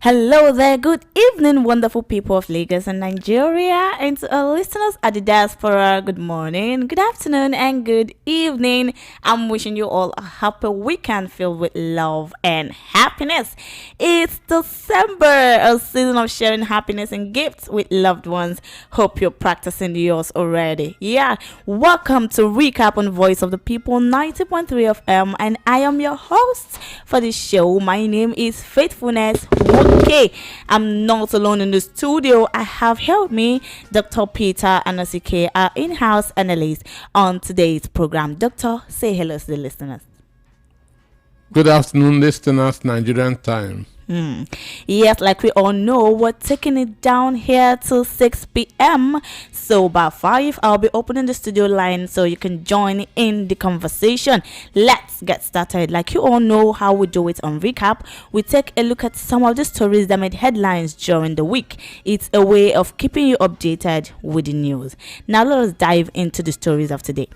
Hello there, good evening, wonderful people of Lagos and Nigeria, and to our listeners at the diaspora, good morning, good afternoon, and good evening. I'm wishing you all a happy weekend filled with love and happiness. It's December, a season of sharing happiness and gifts with loved ones. Hope you're practicing yours already. Yeah, welcome to Recap on Voice of the People 90.3 FM, and I am your host for the show. My name is Faithfulness. Okay, I'm not alone in the studio. I have helped me, Dr. Peter Anosike, our in-house analyst on today's program. Doctor, say hello to the listeners. Good afternoon, listeners, Nigerian time. Yes, like we all know, we're taking it down here till 6 p.m. So by 5, I'll be opening the studio line so you can join in the conversation. Let's get started. Like you all know how we do it on Recap. We take a look at some of the stories that made headlines during the week. It's a way of keeping you updated with the news. Now let us dive into the stories of today.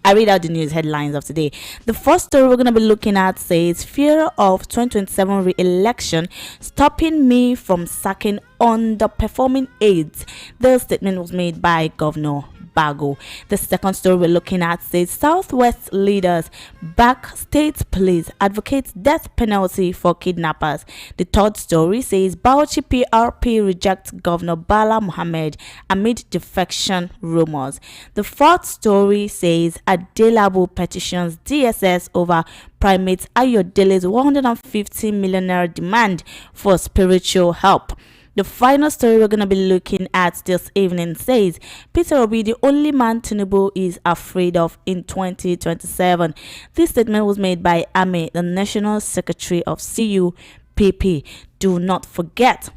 I read out the news headlines of today. The first story we're going to be looking at says, fear of 2027 re-election stopping me from sacking underperforming aides. The statement was made by Governor Bago. The second story we're looking at says, Southwest leaders back state police advocates death penalty for kidnappers. The third story says, Bauchi PRP rejects Governor Bala Mohammed amid defection rumors. The fourth story says, Adelabu petitions DSS over Primate Ayodele's 150 million naira demand for spiritual help. The final story we're going to be looking at this evening says, Peter Obi, the only man Tinubu is afraid of in 2027. This statement was made by Ame, the National Secretary of CUPP. Do not forget,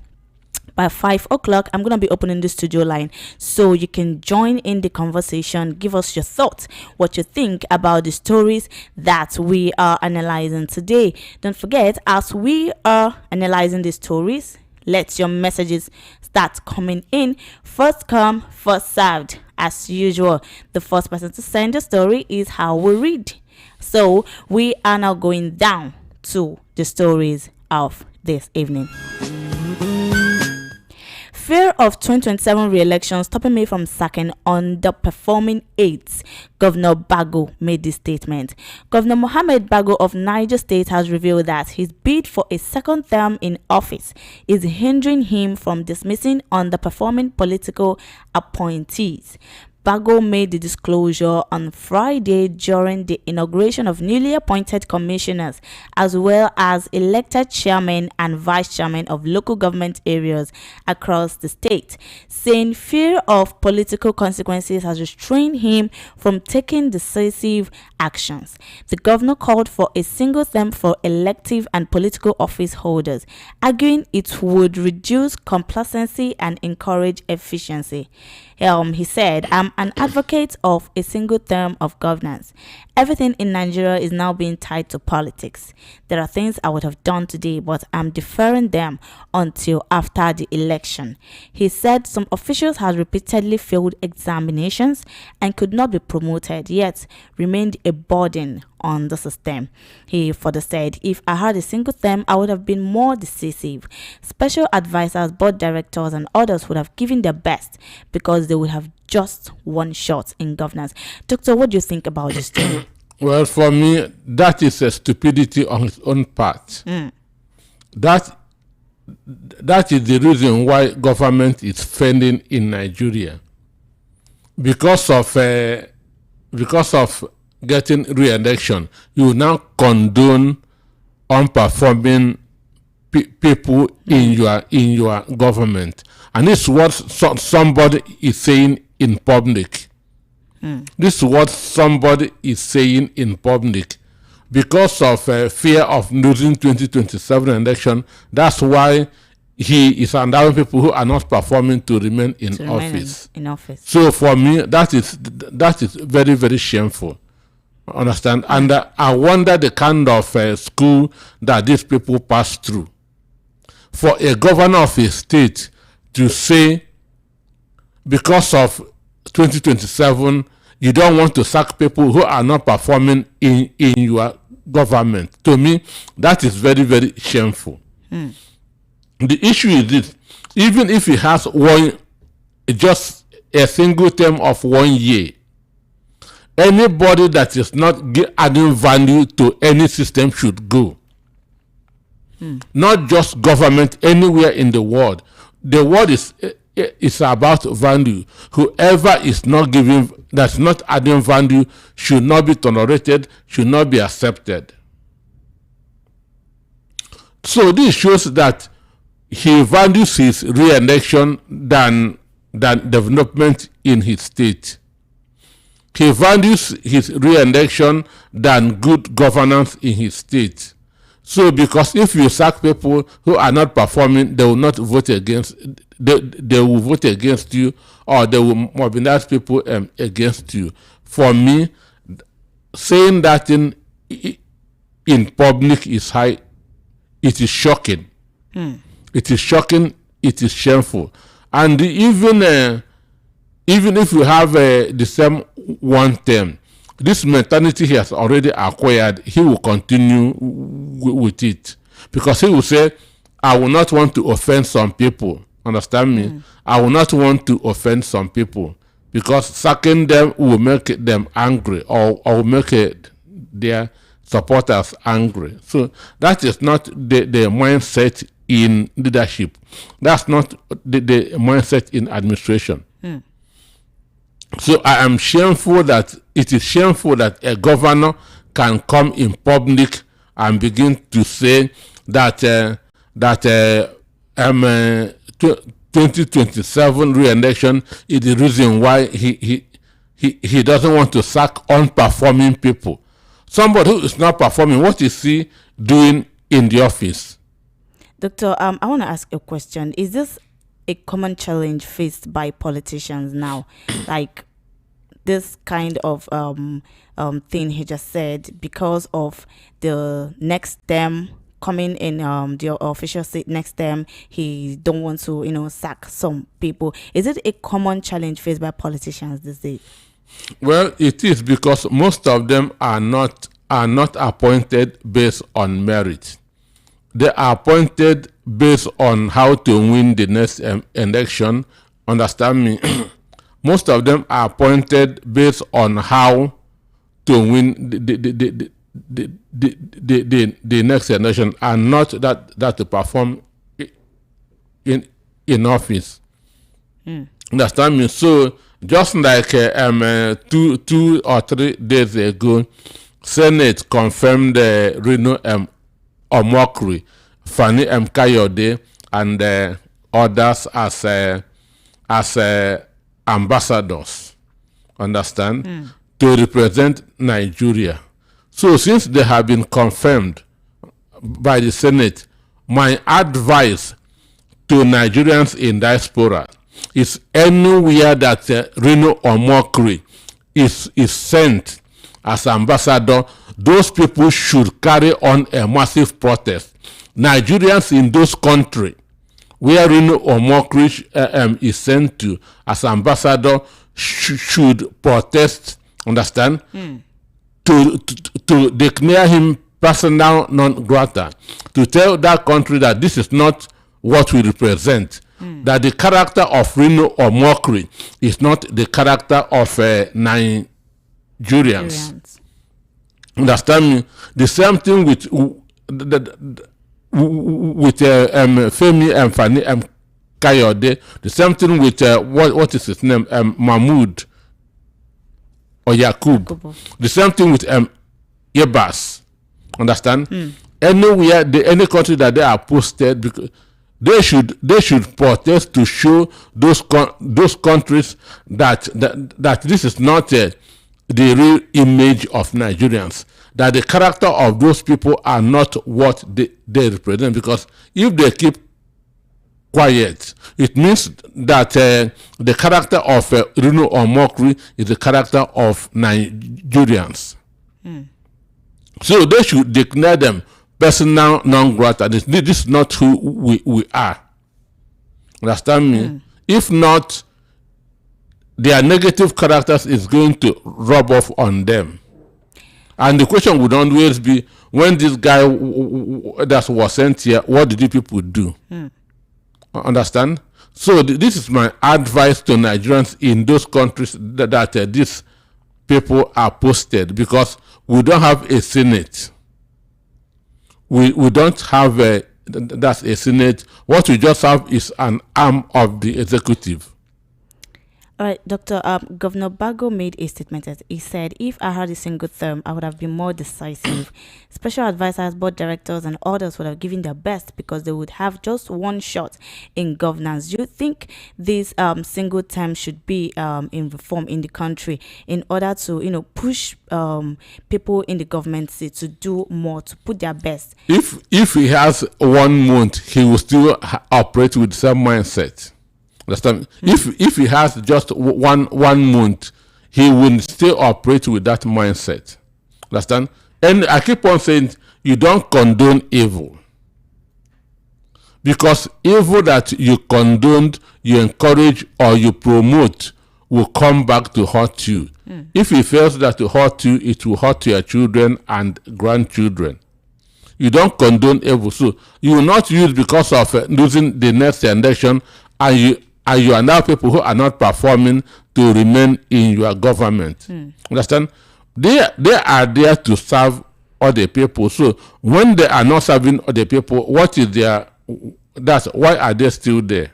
by 5 o'clock, I'm going to be opening the studio line so you can join in the conversation. Give us your thoughts, what you think about the stories that we are analyzing today. Don't forget, as we are analyzing the stories, let your messages start coming in. First come, first served. As usual, the first person to send a story is how we read. So we are now going down to the stories of this evening. Fear of 2027 re-election stopping me from sacking underperforming aides. Governor Bago made this statement. Governor Mohammed Bago of Niger State has revealed that his bid for a second term in office is hindering him from dismissing underperforming political appointees. Bago made the disclosure on Friday during the inauguration of newly appointed commissioners as well as elected chairmen and vice chairmen of local government areas across the state, saying fear of political consequences has restrained him from taking decisive actions. The governor called for a single term for elective and political office holders, arguing it would reduce complacency and encourage efficiency. He said, I'm an advocate of a single term of governance. Everything in Nigeria is now being tied to politics. There are things I would have done today, but I'm deferring them until after the election. He said some officials had repeatedly failed examinations and could not be promoted, yet remained a burden on the system. He further said, if I had a single term, I would have been more decisive. Special advisors, board directors, and others would have given their best because they would have just one shot in governance. Doctor, what do you think about this story? Well, for me, that is a stupidity on its own part. That is the reason why government is failing in Nigeria. Because of getting re-election, you now condone unperforming people in your government, and this is what somebody is saying in public. This is what somebody is saying in public. Because of fear of losing 2027 election, that's why he is allowing people who are not performing to remain in office. So for me, that is very, very shameful. Understand? And I wonder the kind of school that these people pass through. For a governor of a state to say, because of 2027, you don't want to sack people who are not performing in your government. To me, that is very, very shameful. The issue is this: even if he has just a single term of 1 year, anybody that is not adding value to any system should go. Not just government, anywhere in the world. The world is about value. Whoever is not giving, that's not adding value, should not be tolerated, should not be accepted. So this shows that he values his re-election than development in his state. He values his re-election than good governance in his state. So, because if you sack people who are not performing, they will not vote against. They will vote against you, or they will mobilize people against you. For me, saying that in public is high. It is shocking. It is shocking. It is shameful. And even if you have the same one term, this mentality he has already acquired, he will continue with it, because he will say, I will not want to offend some people. Understand me? I will not want to offend some people, because sacking them will make them angry, or will make their supporters angry. So that is not the mindset in leadership. That's not the mindset in administration. So I am shameful that it is shameful that a governor can come in public and begin to say that 2027 re-election is the reason why he doesn't want to sack unperforming people. Somebody who is not performing, what is he doing in the office? Doctor, I want to ask a question. Is this a common challenge faced by politicians now? Like this kind of thing he just said, because of the next term coming in, the official seat next term, he don't want to, sack some people. Is it a common challenge faced by politicians these days? Well, it is, because most of them are not appointed based on merit. They are appointed based on how to win the next election. Understand me? Most of them are appointed based on how to win the next election, and not that to perform in office. Understand me? So just like 2 or 3 days ago, Senate confirmed Reno Omokri, Fani Kayode, and others as ambassadors. Understand? To represent Nigeria. So since they have been confirmed by the Senate, my advice to Nigerians in diaspora is, anywhere that Reno Omokri is sent as ambassador, those people should carry on a massive protest. Nigerians in those countries where Reno Omokri is sent to as ambassador should protest. Understand? To declare him persona non grata, to tell that country that this is not what we represent, that the character of Reno Omokri is not the character of Nigerians. Understand me? The same thing with Femi and Fani Kayode. The same thing with what is his name? Mahmoud or Yakub. The same thing with Yebas. Understand? Anywhere, any country that they are posted, because they should protest to show those countries that this is not the real image of Nigerians, that the character of those people are not what they represent. Because if they keep quiet, it means that the character of Reno Omokri is the character of Nigerians. So they should declare them persona non grata. This is not who we are. Understand me? If not, their negative characters is going to rub off on them. And the question would always be, when this guy that was sent here, what did the people do? Understand? So this is my advice to Nigerians in those countries that these people are posted, because we don't have a Senate. We don't have that's a Senate. What we just have is an arm of the executive. All right, Doctor. Governor Bago made a statement that he said, "If I had a single term, I would have been more decisive. Special advisors, board directors, and others would have given their best because they would have just one shot in governance." Do you think this single term should be in reform in the country in order to push people in the government seat to do more, to put their best? If he has 1 month, he will still operate with the same mindset. Understand? If he has just one month, he will still operate with that mindset. Understand? And I keep on saying, you don't condone evil, because evil that you condoned, you encourage, or you promote will come back to hurt you. If it fails that to hurt you, it will hurt your children and grandchildren. You don't condone evil, so you will not use because of losing the next election, and you are now people who are not performing to remain in your government. Understand? They are there to serve other people. So when they are not serving other people, what is that's why are they still there?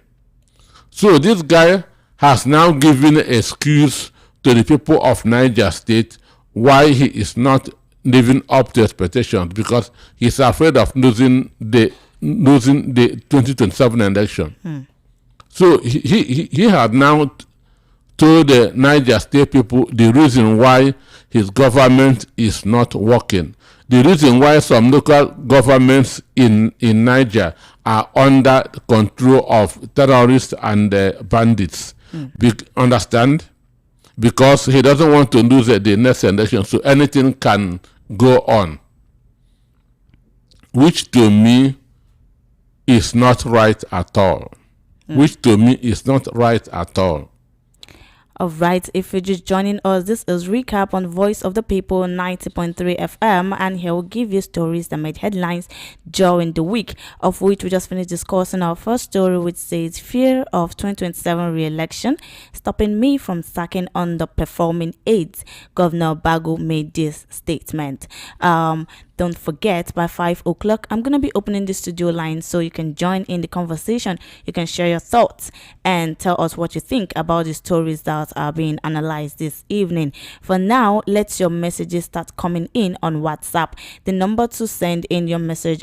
So this guy has now given an excuse to the people of Niger State why he is not living up to expectations, because he's afraid of losing the 2027 election. So he had now told the Niger State people the reason why his government is not working, the reason why some local governments in Niger are under control of terrorists and bandits. Understand? Because he doesn't want to lose the next election, so anything can go on, which to me is not right at all. Which to me is not right at all. All right, if you're just joining us, this is Recap on Voice of the People 90.3 FM, and here we'll give you stories that made headlines during the week, of which we just finished discussing our first story, which says, "Fear of 2027 re-election stopping me from sacking underperforming aides." Governor Bago made this statement. Don't forget, by 5 o'clock, I'm going to be opening the studio line so you can join in the conversation. You can share your thoughts and tell us what you think about the stories that are being analyzed this evening. For now, let your messages start coming in on WhatsApp. The number to send in your message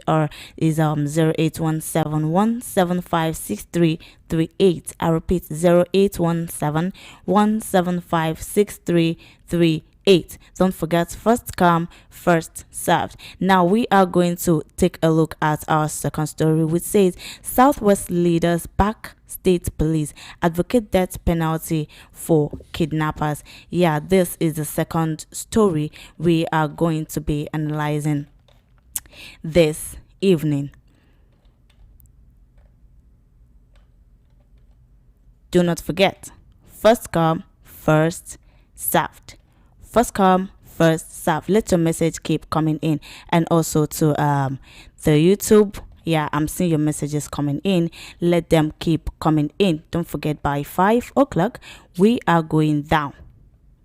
is 08171756338. I repeat, 08171756338. Don't forget, first come, first served. Now we are going to take a look at our second story, which says, Southwest leaders back state police, advocate death penalty for kidnappers. Yeah, this is the second story we are going to be analyzing this evening. Do not forget, first come, first served. First come, first serve. Let your message keep coming in. And also to the YouTube. Yeah, I'm seeing your messages coming in. Let them keep coming in. Don't forget, by 5 o'clock, we are going down.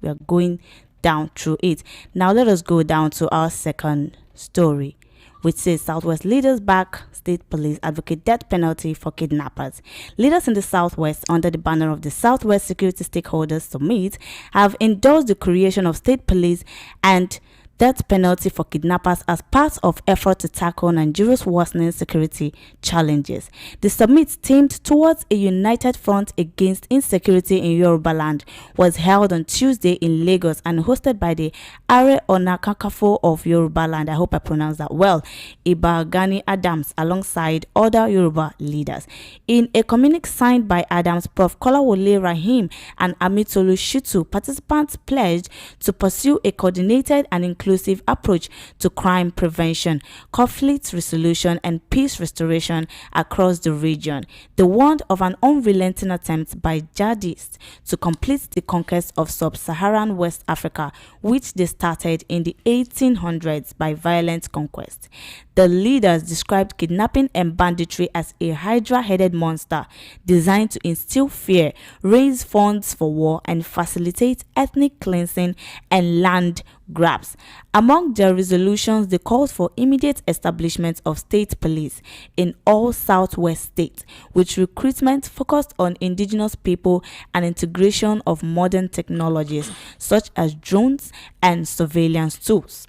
We are going down through it. Now let us go down to our second story, which says, Southwest leaders back state police, advocate death penalty for kidnappers. Leaders in the Southwest, under the banner of the Southwest Security Stakeholders Summit, have endorsed the creation of state police and death penalty for kidnappers as part of effort to tackle Nigeria's worsening security challenges. The summit, themed towards a united front against insecurity in Yoruba land, was held on Tuesday in Lagos and hosted by the Are Ona Kakanfo of Yoruba land, I hope I pronounced that well, Iba Gani Adams, alongside other Yoruba leaders. In a communique signed by Adams, Prof. Kolawole Rahim and Amitolu Shitu, participants pledged to pursue a coordinated and inclusive approach to crime prevention, conflict resolution, and peace restoration across the region. They warned of an unrelenting attempt by jihadists to complete the conquest of sub-Saharan West Africa, which they started in the 1800s by violent conquest. The leaders described kidnapping and banditry as a hydra-headed monster designed to instill fear, raise funds for war, and facilitate ethnic cleansing and land grabs. Among their resolutions, they called for immediate establishment of state police in all southwest states, with recruitment focused on indigenous people and integration of modern technologies such as drones and surveillance tools.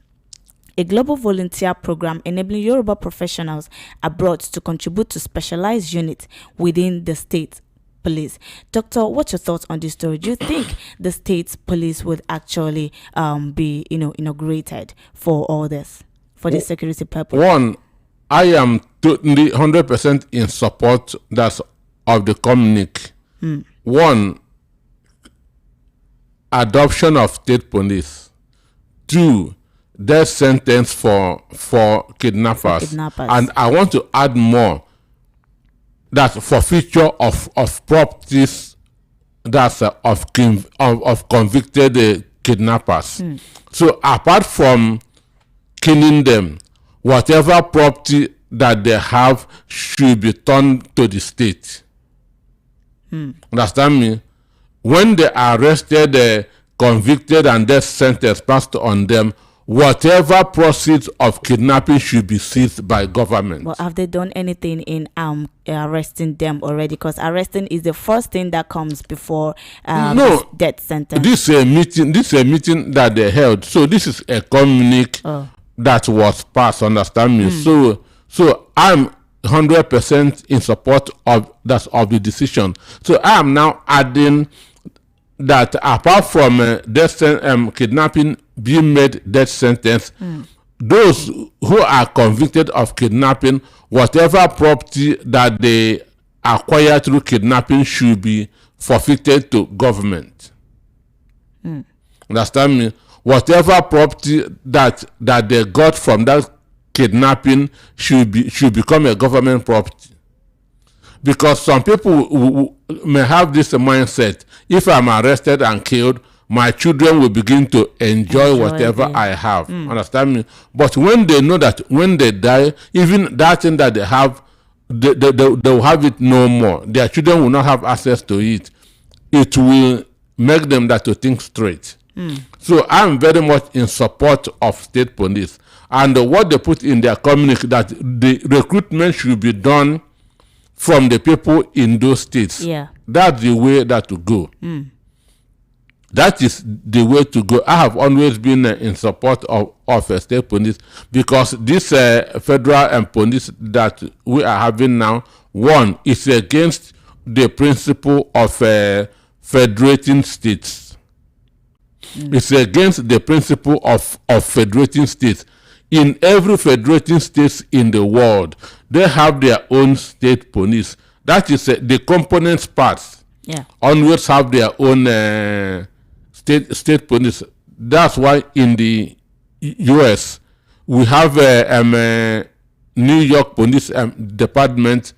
A global volunteer program enabling Yoruba professionals abroad to contribute to specialized units within the state police. Doctor, what's your thoughts on this story? Do you think the state police would actually be inaugurated for all this, for the security purpose? One, I am totally 100% in support of the communique. One, adoption of state police. Two, death sentence for kidnappers. And I want to add more, that forfeiture of properties that's of convicted kidnappers. So apart from killing them, whatever property that they have should be turned to the state. Understand me? When they are arrested, convicted, and death sentence passed on them, whatever proceeds of kidnapping should be seized by government. Well, have they done anything in arresting them already? Because arresting is the first thing that comes before death sentence. This is a meeting that they held. So this is a communique that was passed. Understand me? So I'm 100% in support of the decision. So I am now adding that apart from kidnapping being made death sentence, those who are convicted of kidnapping, whatever property that they acquire through kidnapping should be forfeited to government. Understand me? Whatever property that they got from that kidnapping should become a government property. Because some people may have this mindset: if I'm arrested and killed, my children will begin to enjoy whatever I have. Understand me? But when they know that when they die, even that thing that they have, they will have it no more. Their children will not have access to it. It will make them to think straight. So I'm very much in support of state police. And what they put in their communique, that the recruitment should be done from the people in those states. Yeah. That's the way to go. That is the way to go. I have always been in support of state police, because this federal police that we are having now, one, is against the principle of federating states. It's against the principle of federating states. In every federating states in the world, they have their own state police. That is the components parts. Yeah. Always have their own state police. That's why in the U.S. we have New York Police Department,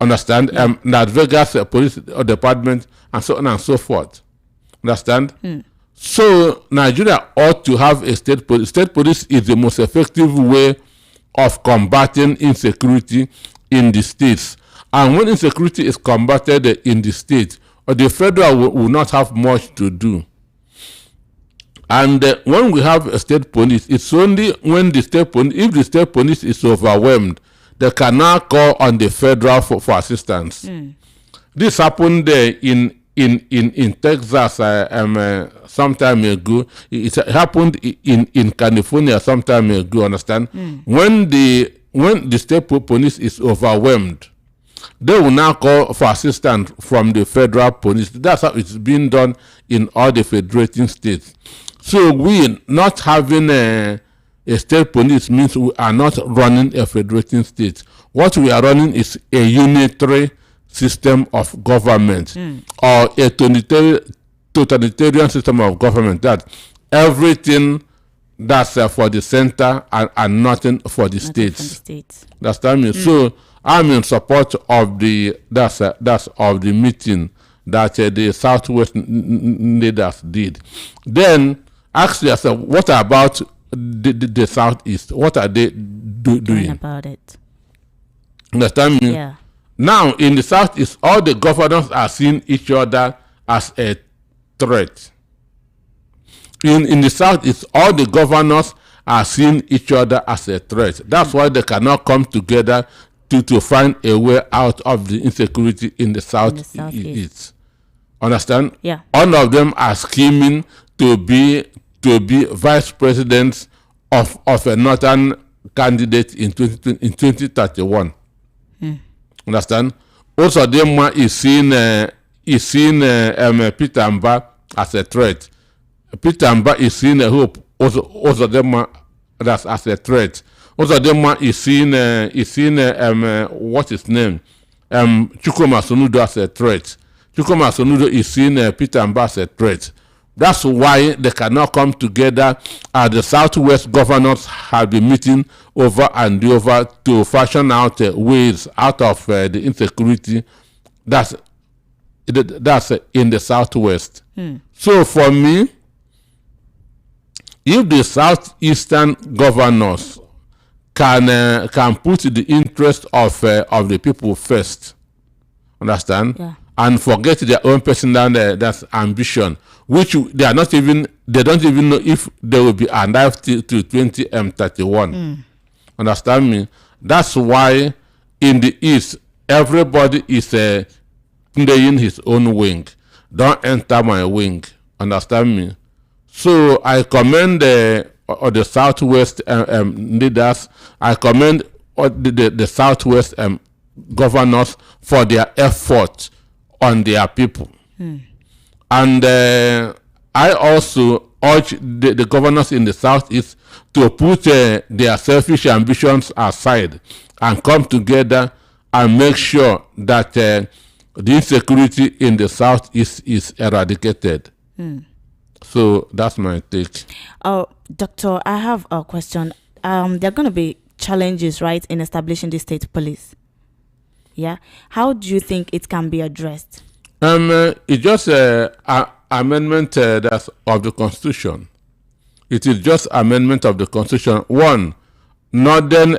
understand? Las Vegas Police Department, and so on and so forth. Understand? So Nigeria ought to have a state police. State police is the most effective way of combating insecurity in the states. And when insecurity is combated in the state, the federal will not have much to do. And when we have a state police, it's only when if the state police is overwhelmed, they can now call on the federal for assistance. This happened in Texas some time ago. It happened in California some time ago. Understand? When the state police is overwhelmed, they will now call for assistance from the federal police. That's how it's been done in all the federating states. So we not having a state police means we are not running a federating state. What we are running is a unitary system of government, or a totalitarian system of government, that everything that's for the center and nothing for the Nothing from the states. states. Understand me? So I'm in support of the that's of the meeting that the Southwest leaders did. Then ask yourself, what about the Southeast? What are they Doing doing? about it. Understand me? Yeah. Now in the Southeast, all the governors are seeing each other as a threat. In the Southeast, all the governors are seeing each other as a threat. That's why they cannot come together to find a way out of the insecurity in the Southeast. Understand? Yeah. All of them are scheming to be vice presidents of a northern candidate in 2031. Understand? Also, them is seeing Peter Mba as a threat. Peter Mba is seeing a hope. Also them that's as a threat. Also them is seeing what is name Chukwuma Soludo as a threat. Chukwuma Soludo is seeing Peter Mba as a threat. That's why they cannot come together. The Southwest governors have been meeting over and over to fashion out ways out of the insecurity that's in the Southwest. So for me, if the southeastern governors can put the interest of the people first, understand, Yeah. and forget their own personal that's ambition, which they don't even know if they will be alive to 2031. Understand me? That's why in the East everybody is playing his own wing. Don't enter my wing. Understand me? So I commend the Southwest leaders. I commend the Southwest governors for their effort on their people. And I also urge the governors in the Southeast to put their selfish ambitions aside and come together and make sure that the insecurity in the Southeast is eradicated. So that's my take. Oh, Doctor, I have a question. There are going to be challenges, right, in establishing the state police. Yeah. How do you think it can be addressed? It's just an amendment that's of the Constitution. It is just amendment of the Constitution. One, northern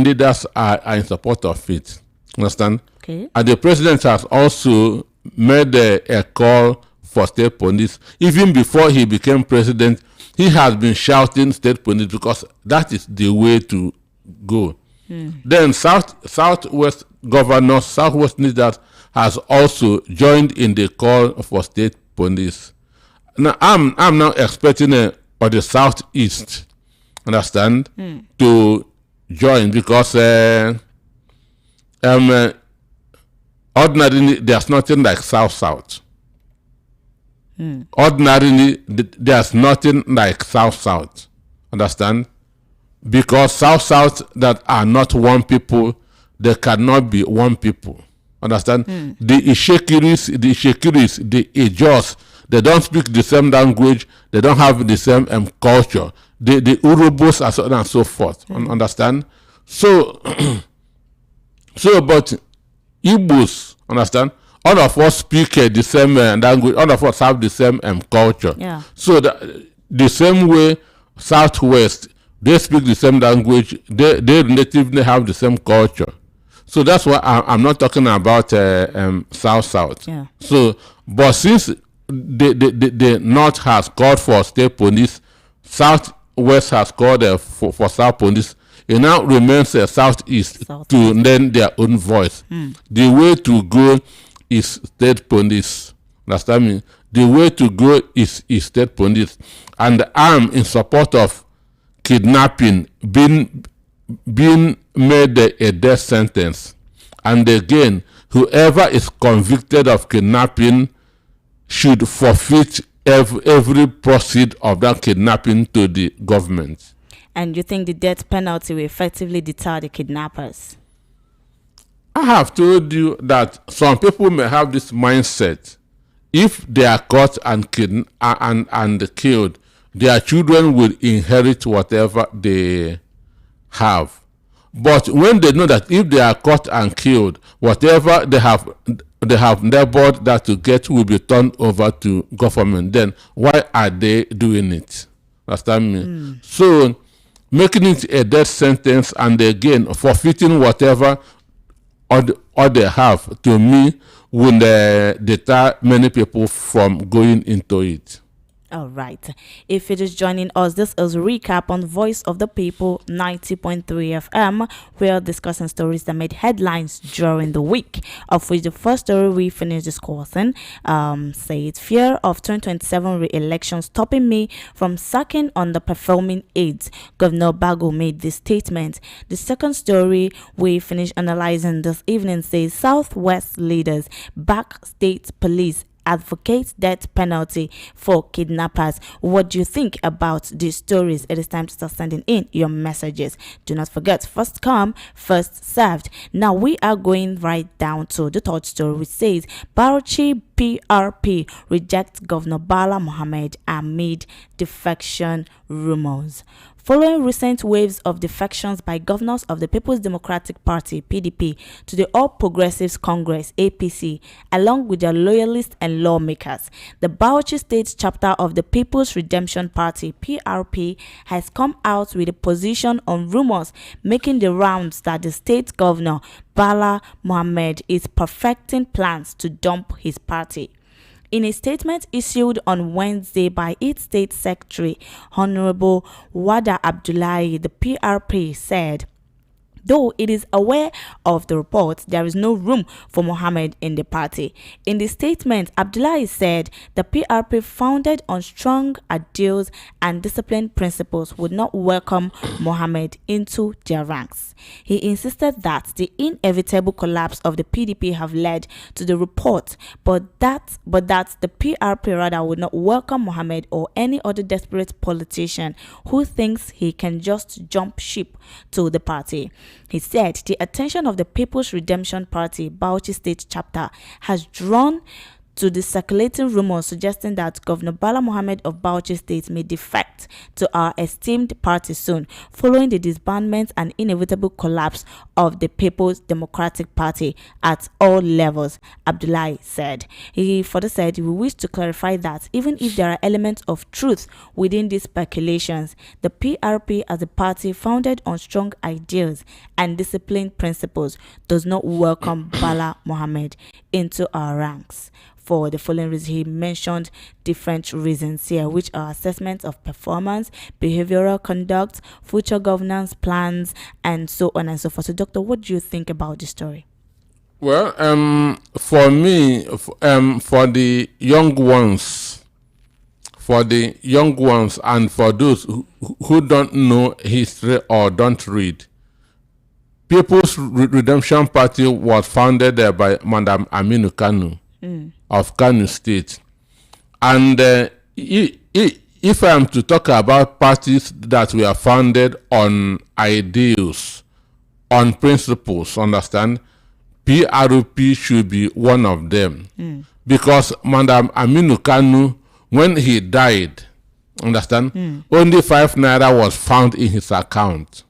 leaders are in support of it. Understand? Okay. And the president has also made a call for state police. Even before he became president, he has been shouting state police because that is the way to go. Then Southwest governors, Southwest leaders has also joined in the call for state police. Now I'm now expecting for the Southeast, understand, to join because ordinarily there's nothing like South. Ordinarily there's nothing like South. Understand? Because South that are not one people, they cannot be one people. Understand? The Ishekiris, the Ijos, they don't speak the same language, they don't have the same culture. The Urubos and so on and so forth. Understand? So but Igbos, understand? All of us speak the same language, all of us have the same culture. Yeah. So the same way Southwest, they speak the same language, they relatively have the same culture. So that's why I'm not talking about South. Yeah. So, but since the North has called for state police, Southwest has called for South police, it now remains Southeast to lend their own voice. The way to go is state police. Understand me? The way to go is state police. And I'm in support of kidnapping being made a death sentence. And again, whoever is convicted of kidnapping should forfeit every proceed of that kidnapping to the government. And you think the death penalty will effectively deter the kidnappers? I have told you that some people may have this mindset. If they are caught and killed, their children will inherit whatever they have. But when they know that if they are caught and killed, whatever they have labored that to get will be turned over to government, then why are they doing it? Understand me? So making it a death sentence and again forfeiting whatever or they have, to me, will deter many people from going into it. All right. If you're just joining us, this is a recap on Voice of the People 90.3 FM. We are discussing stories that made headlines during the week, of which the first story we finished discussing says fear of 2027 re-election stopping me from sacking underperforming aides. Governor Bago made this statement. The second story we finished analyzing this evening says Southwest leaders back state police advocate death penalty for kidnappers. What do you think about these stories? It is time to start sending in your messages. Do not forget, first come, first served. Now we are going right down to the third story, which says Bauchi PRP rejects Governor Bala Mohammed amid defection rumors. Following recent waves of defections by governors of the People's Democratic Party (PDP) to the All Progressives Congress (APC), along with their loyalists and lawmakers, the Bauchi State chapter of the People's Redemption Party (PRP) has come out with a position on rumors making the rounds that the state governor Bala Mohammed is perfecting plans to dump his party. In a statement issued on Wednesday by its state secretary, Honorable Wada Abdullahi, the PRP said, though it is aware of the report, there is no room for Mohammed in the party. In the statement, Abdullahi said the PRP, founded on strong ideals and disciplined principles, would not welcome Mohammed into their ranks. He insisted that the inevitable collapse of the PDP have led to the report, but that the PRP rather would not welcome Mohammed or any other desperate politician who thinks he can just jump ship to the party. He said the attention of the People's Redemption Party Bauchi State chapter has drawn to the circulating rumors suggesting that Governor Bala Mohammed of Bauchi State may defect to our esteemed party soon, following the disbandment and inevitable collapse of the People's Democratic Party at all levels, Abdullahi said. He further said, we wish to clarify that even if there are elements of truth within these speculations, the PRP as a party founded on strong ideals and disciplined principles does not welcome Bala Mohammed into our ranks. For the following reasons, he mentioned different reasons here, which are assessments of performance, behavioral conduct, future governance plans, and so on and so forth. So, Doctor, what do you think about this story? Well, for me, for the young ones, and for those who don't know history or don't read, People's Redemption Party was founded by Madam Aminu Kanu of Kanu State. And if I am to talk about parties that were founded on ideals, on principles, understand, PRP should be one of them. Because Madam Aminu Kanu, when he died, understand, only 5 naira was found in his account.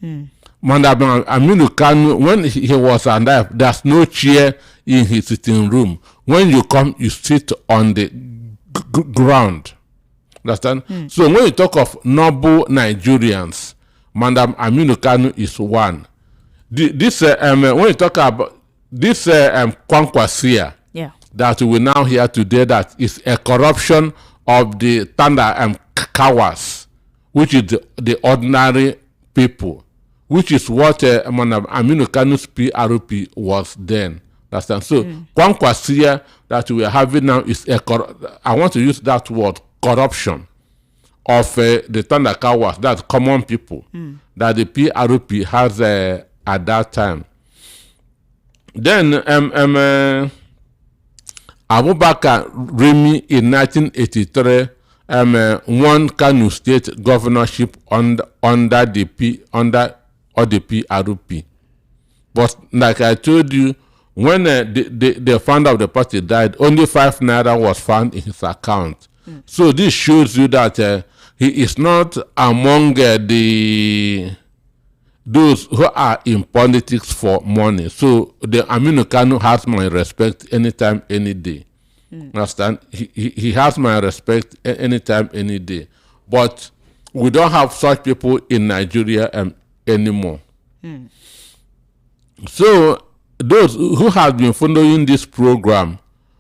Madam Aminu Kanu, when he was alive, there's no chair in his sitting room. When you come, you sit on the ground. Understand? So when you talk of noble Nigerians, Madam Aminu Kanu is one. When you talk about this Kwankwasia that we now hear today, that is a corruption of the Tanda Kawas, which is the ordinary people, which is what Madam Aminu Kanu's PRP was then. Understand? So Kwankwasia that we are having now is I want to use that word, corruption of the Tanda Kawas, that's common people, that the PRP has at that time. Then Abubakar Remi in 1983 won Kanu State governorship under the PRP. But like I told you, when the founder of the party died, only 5 naira was found in his account. So this shows you that he is not among those who are in politics for money. So the Aminu Kano has my respect anytime, any day. Understand? He has my respect anytime, any day. But we don't have such people in Nigeria anymore. So those who have been following this program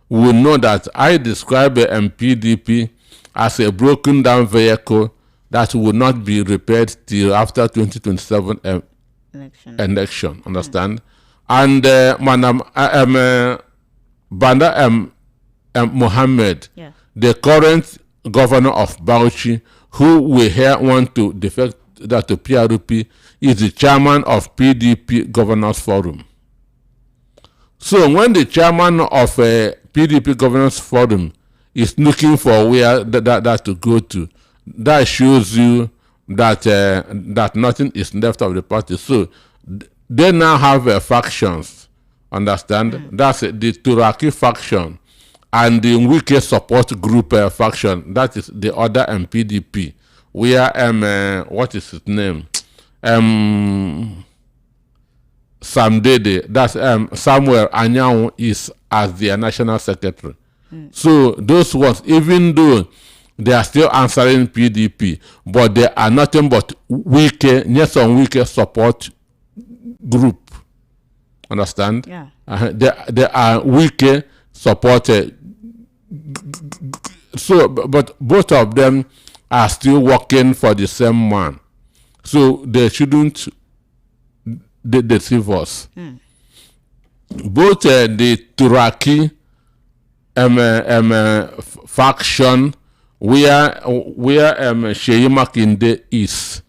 will know that I describe a PDP as a broken down vehicle that will not be repaired till after 2027 election. Understand? And Madam Banda Mohammed, the current governor of Bauchi, who we here want to defect that to PRP, is the chairman of PDP Governors Forum. So when the chairman of PDP Governors Forum is looking for where that to go to, that shows you that that nothing is left of the party. So they now have factions. Understand? That's the Turaki faction and the Wike support group faction. That is the other PDP. Where what is his name? Sam Dede, that's Samuel Anyanwu is as their national secretary. So those ones, even though they are still answering PDP, but they are nothing but Wike support group. Understand? Yeah. They are Wike supported. So, but both of them are still working for the same man. So they shouldn't deceive us. Both the Turaki faction where Sheyi Makinde is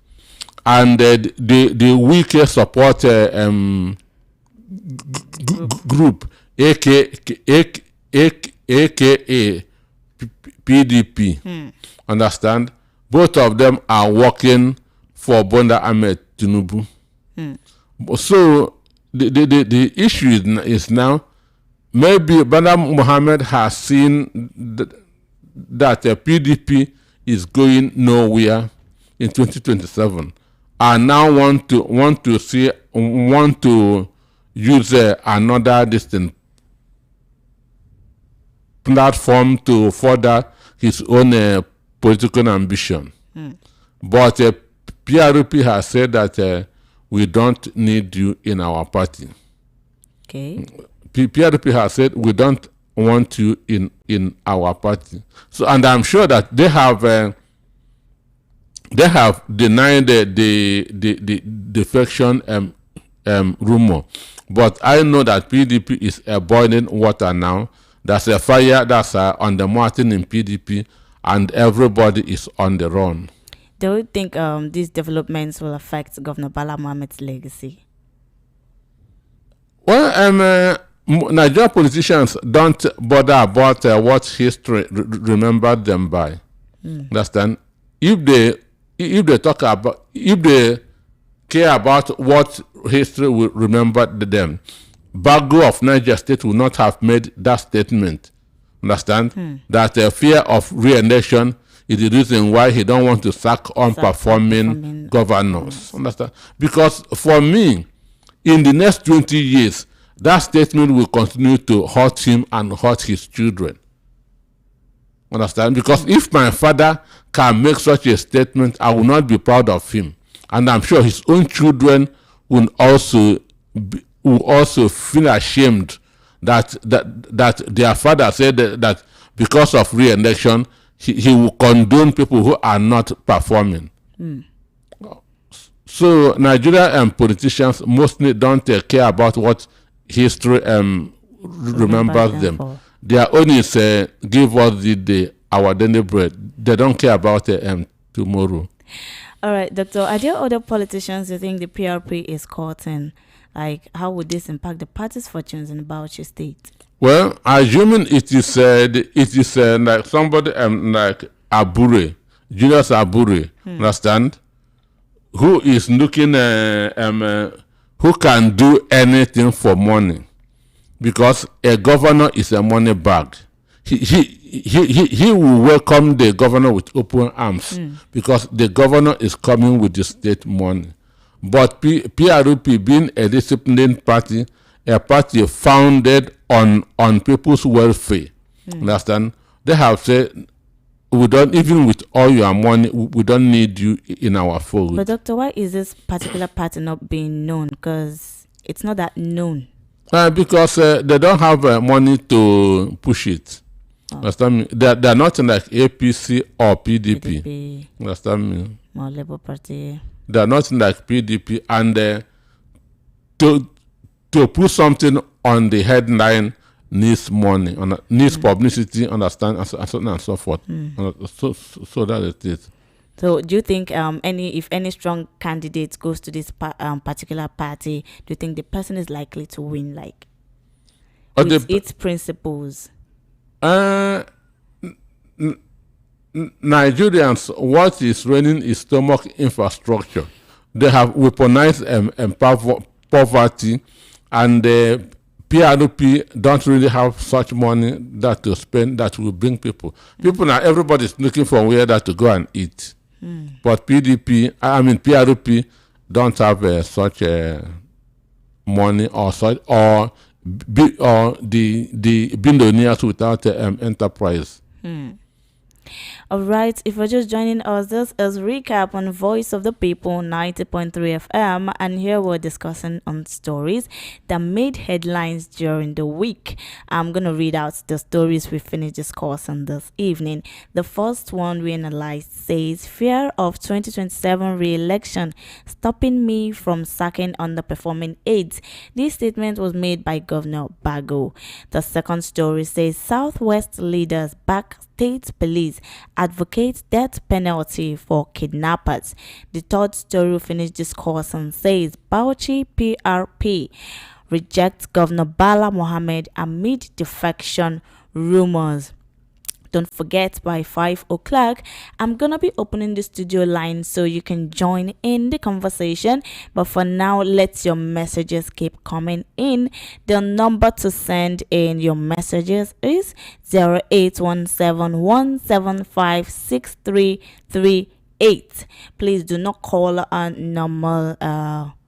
and the Wike support group aka PDP. Understand? Both of them are working for Bonda Ahmed Tinubu. So the issue is now maybe Banda Mohammed has seen that PDP is going nowhere in 2027 and now want to use another distant platform to further his own political ambition. But PRP has said that we don't need you in our party. Okay. PRP has said we don't want you in our party. So, and I'm sure that they have denied the defection rumor. But I know that PDP is boiling water now. There's a fire that's on the mountain in PDP, and everybody is on the run. Do you think these developments will affect Governor Bala Mohammed's legacy? Well, Nigerian politicians don't bother about what history remembered them by. Understand? If they care about what history will remember them, Bago of Niger State will not have made that statement. Understand? That fear of re-election is the reason why he don't want to sack unperforming governors. Understand? Because for me, in the next 20 years, that statement will continue to hurt him and hurt his children. Understand? Because if my father can make such a statement, I will not be proud of him. And I'm sure his own children will also feel ashamed that their father said that because of re-election, he will condone people who are not performing. So Nigeria politicians mostly don't care about what history remembers them. Their own is give us the day, our daily bread. They don't care about tomorrow. All right, Doctor, are there other politicians you think the PRP is caught in? Like, how would this impact the party's fortunes in Bauchi State? Well, assuming it is like somebody like Abure, Julius Abure, understand, who is looking who can do anything for money, because a governor is a money bag. he will welcome the governor with open arms because the governor is coming with the state money. But PRP being a disciplined party, a party founded on people's welfare, understand? They have said, we don't, even with all your money, we don't need you in our fold. But doctor, why is this particular party not being known? Because it's not that known. Because they don't have money to push it. Understand me? They're nothing like APC or PDP. PDP, Understand me? more Labour Party. They're nothing like PDP, and to put something on the headline needs money, needs publicity, understand, and so on and so forth. So that it is. So, do you think if any strong candidate goes to this particular party, do you think the person is likely to win? Like, with its principles? Nigerians, what is running is stomach infrastructure. They have weaponized poverty, and the PRP don't really have such money that to spend that will bring people. People now, everybody's looking for where that to go and eat. But PRP don't have such money or such or the billionaires without enterprise. All right, if you're just joining us, this is recap on Voice of the People 90.3 FM, and here we're discussing on stories that made headlines during the week. I'm going to read out the stories we finished discussing this evening. The first one we analyzed says, fear of 2027 re-election stopping me from sacking underperforming aides. This statement was made by Governor Bago. The second story says, Southwest leaders back state police advocate death penalty for kidnappers. The third story we finished discussing says Bauchi PRP rejects Governor Bala Mohammed amid defection rumors. Don't forget, by 5 o'clock, I'm going to be opening the studio line so you can join in the conversation. But for now, let your messages keep coming in. The number to send in your messages is 08171756338. Please do not call on normal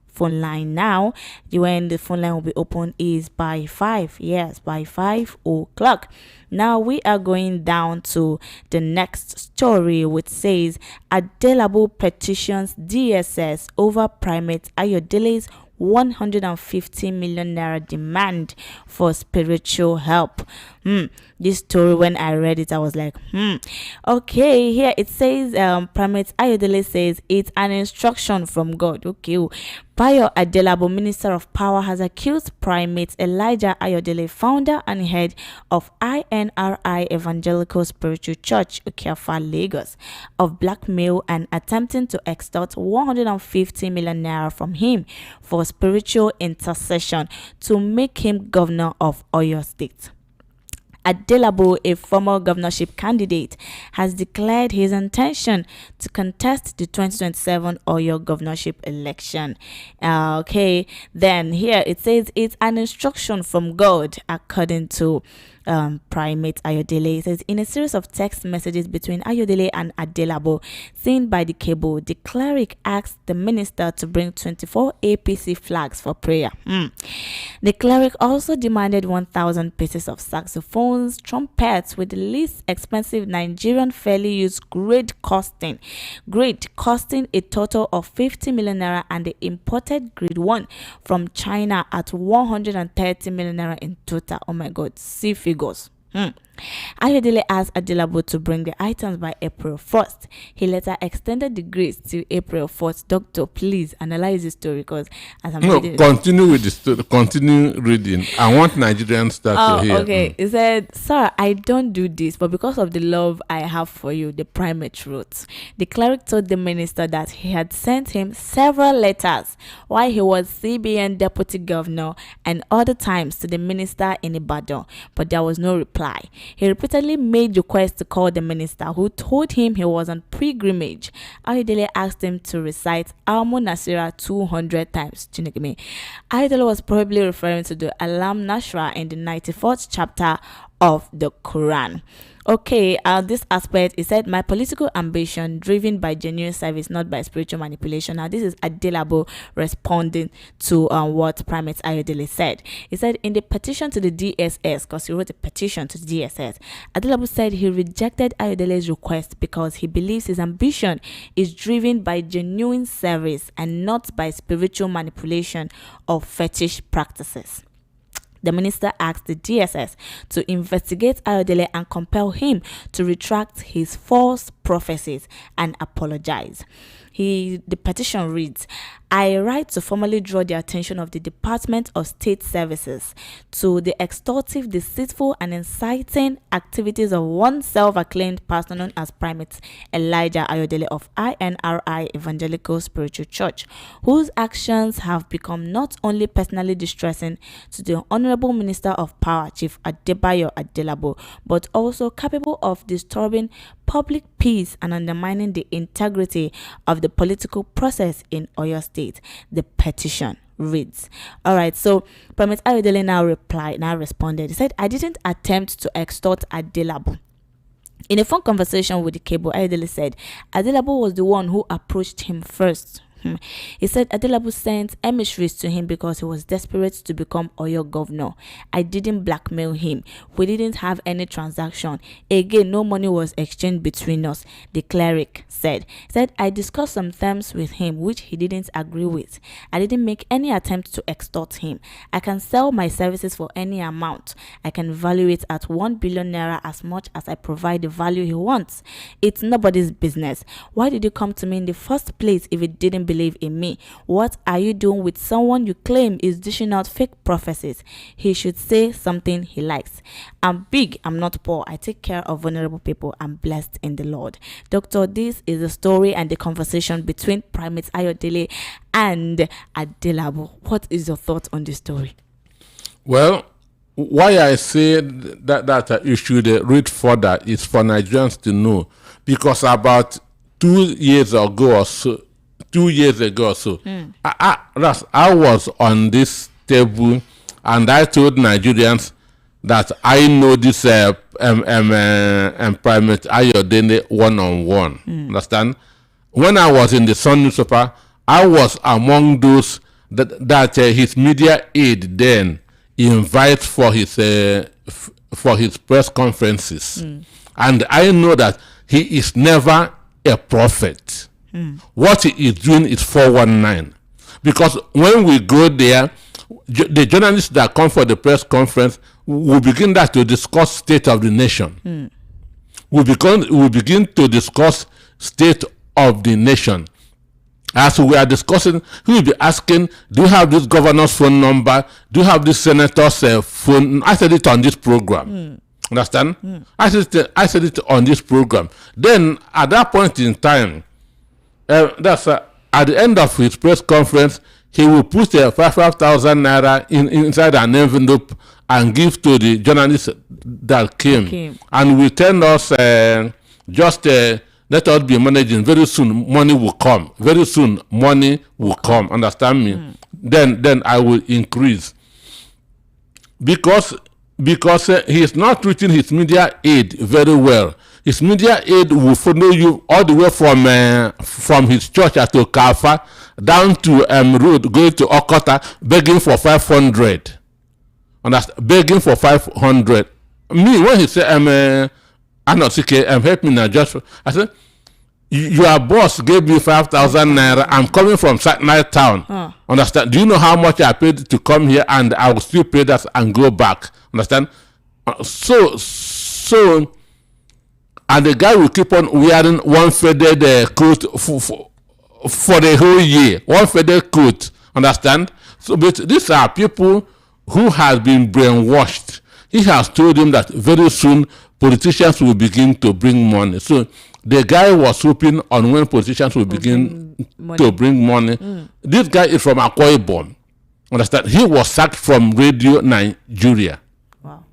phone line now. When the phone line will be open is by 5. Yes, by 5 o'clock. Now we are going down to the next story, which says Adelabu petitions DSS over Primate Ayodele's 150 million naira demand for spiritual help. This story, when I read it, I was like, okay. Here it says Primate Ayodele says it's an instruction from God. Okay. Bayo Adelabu, Minister of Power, has accused Primate Elijah Ayodele, founder and head of INRI Evangelical Spiritual Church, Okeafa, Lagos, of blackmail and attempting to extort 150 million naira from him for spiritual intercession to make him governor of Oyo State. Adelabu, a former governorship candidate, has declared his intention to contest the 2027 Oyo governorship election. Okay, then here it says it's an instruction from God, according to Primate Ayodele. It says in a series of text messages between Ayodele and Adelabu seen by the cable, the cleric asked the minister to bring 24 APC flags for prayer. The cleric also demanded 1,000 pieces of saxophones, trumpets with the least expensive Nigerian fairly used grade costing a total of 50 million naira, and the imported grade 1 from China at 130 million naira in total. Oh my God, see figures. Ayodele asked Adelabu to bring the items by April 1st. He later extended the grace to April 4th. Doctor, please analyze the story, because as I'm reading, continue with the story. Continue reading. I want Nigerians to hear. Okay. He said, "Sir, I don't do this, but because of the love I have for you," the primate wrote. The cleric told the minister that he had sent him several letters while he was CBN deputy governor and other times to the minister in Ibadan, but there was no reply. He repeatedly made requests to call the minister, who told him he was on pilgrimage. Ayodele asked him to recite Almu Nasira 200 times. Ayodele was probably referring to the Alam Nashra in the 94th chapter of the Quran. Okay, this aspect, he said, my political ambition driven by genuine service, not by spiritual manipulation. Now, this is Adelabo responding to what Primate Ayodele said. He said in the petition to the DSS, because he wrote a petition to the DSS, Adelabo said he rejected Ayodele's request because he believes his ambition is driven by genuine service and not by spiritual manipulation or fetish practices. The minister asked the DSS to investigate Ayodele and compel him to retract his false prophecies and apologize. The petition reads, I write to formally draw the attention of the Department of State Services to the extortive, deceitful, and inciting activities of one self-acclaimed pastor known as Primate Elijah Ayodele of INRI Evangelical Spiritual Church, whose actions have become not only personally distressing to the Honorable Minister of Power, Chief Adebayo Adelabo, but also capable of disturbing public peace and undermining the integrity of the political process in Oyo State. The petition reads. All right, so Primate Ayodele now responded. He said, I didn't attempt to extort Adelabo. In a phone conversation with the cable, Ayodele said Adelabo was the one who approached him first. He said Adelabo sent emissaries to him because he was desperate to become Oyo governor. I didn't blackmail him. We didn't have any transaction. Again, no money was exchanged between us, the cleric said. He said, I discussed some terms with him which he didn't agree with. I didn't make any attempt to extort him. I can sell my services for any amount. I can value it at 1 billion naira as much as I provide the value he wants. It's nobody's business. Why did you come to me in the first place if it didn't believe in me? What are you doing with someone you claim is dishing out fake prophecies? He should say something he likes. I'm big, I'm not poor. I take care of vulnerable people. I'm blessed in the Lord. Doctor, this is the story and the conversation between Primate Ayodele and Adelabo. What is your thought on this story? Well, why I say that you should read further is for Nigerians to know, because about 2 years ago or so, I was on this table and I told Nigerians that I know this Primate Ayodele one-on-one. Understand? When I was in the Sun newspaper, I was among those that his media aide then invite for his press conferences. And I know that he is never a prophet. What he is doing is 419. Because when we go there, the journalists that come for the press conference will begin to discuss state of the nation. We begin to discuss state of the nation. As we are discussing, he will be asking, do you have this governor's phone number? Do you have this senator's phone? I said it on this program. Understand? I said it on this program. Then at that point in time, at the end of his press conference, he will put 5,000 naira inside an envelope and give to the journalists that came. And will tell us, let us be managing. Very soon, money will come. Very soon, money will come. Understand me? Then I will increase. Because he is not treating his media aid very well. His media aid will follow you all the way from his church at Okafa down to road going to Okota, begging for 500. Begging for 500. Me, when he said, I'm not sick, help me now, just I said, your boss gave me 5,000 naira. I'm coming from Night Town. Understand? Do you know how much I paid to come here, and I will still pay that and go back? Understand? So, and the guy will keep on wearing one faded coat for the whole year. One faded coat. Understand? So, but these are people who have been brainwashed. He has told him that very soon politicians will begin to bring money. So the guy was hoping on when politicians will begin to bring money. This guy is from Akwa Ibom. Understand? He was sacked from Radio Nigeria. Wow.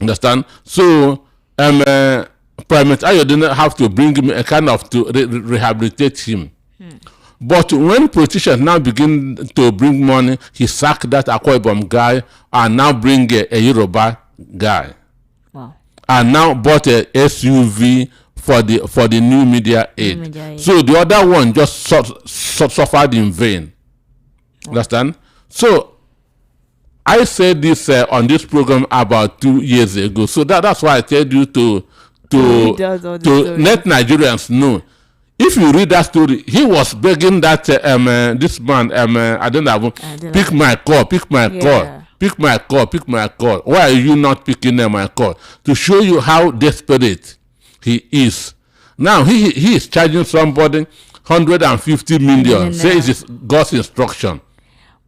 Understand? So Primate Ayodele have to bring him a kind of to rehabilitate him. But when politicians now begin to bring money, he sacked that Akwa Ibom guy and now bring a Yoruba guy. Wow. and now bought a SUV for the new media aid. So the other one just suffered in vain. Understand? So I said this on this program about 2 years ago. So that's why I tell you to let Nigerians know. If you read that story, he was begging that this man I don't know, pick my call. Why are you not picking my call? To show you how desperate he is. Now he is charging somebody 150 million. Says it's God's instruction.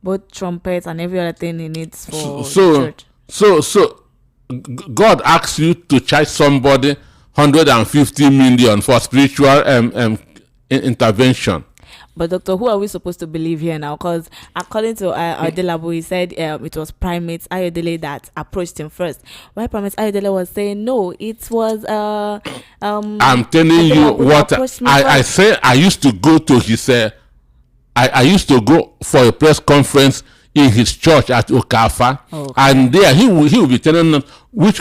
Both trumpets and every other thing he needs for church. So God asks you to charge somebody 150 million for spiritual intervention. But Doctor, who are we supposed to believe here now? Because according to Adelabu, he said it was Primates Ayodele that approached him first. Why Primates Ayodele was saying no, it was I'm telling you what I say. I used to go to his I used to go for a press conference in his church at Okafa, and there he will be telling them, which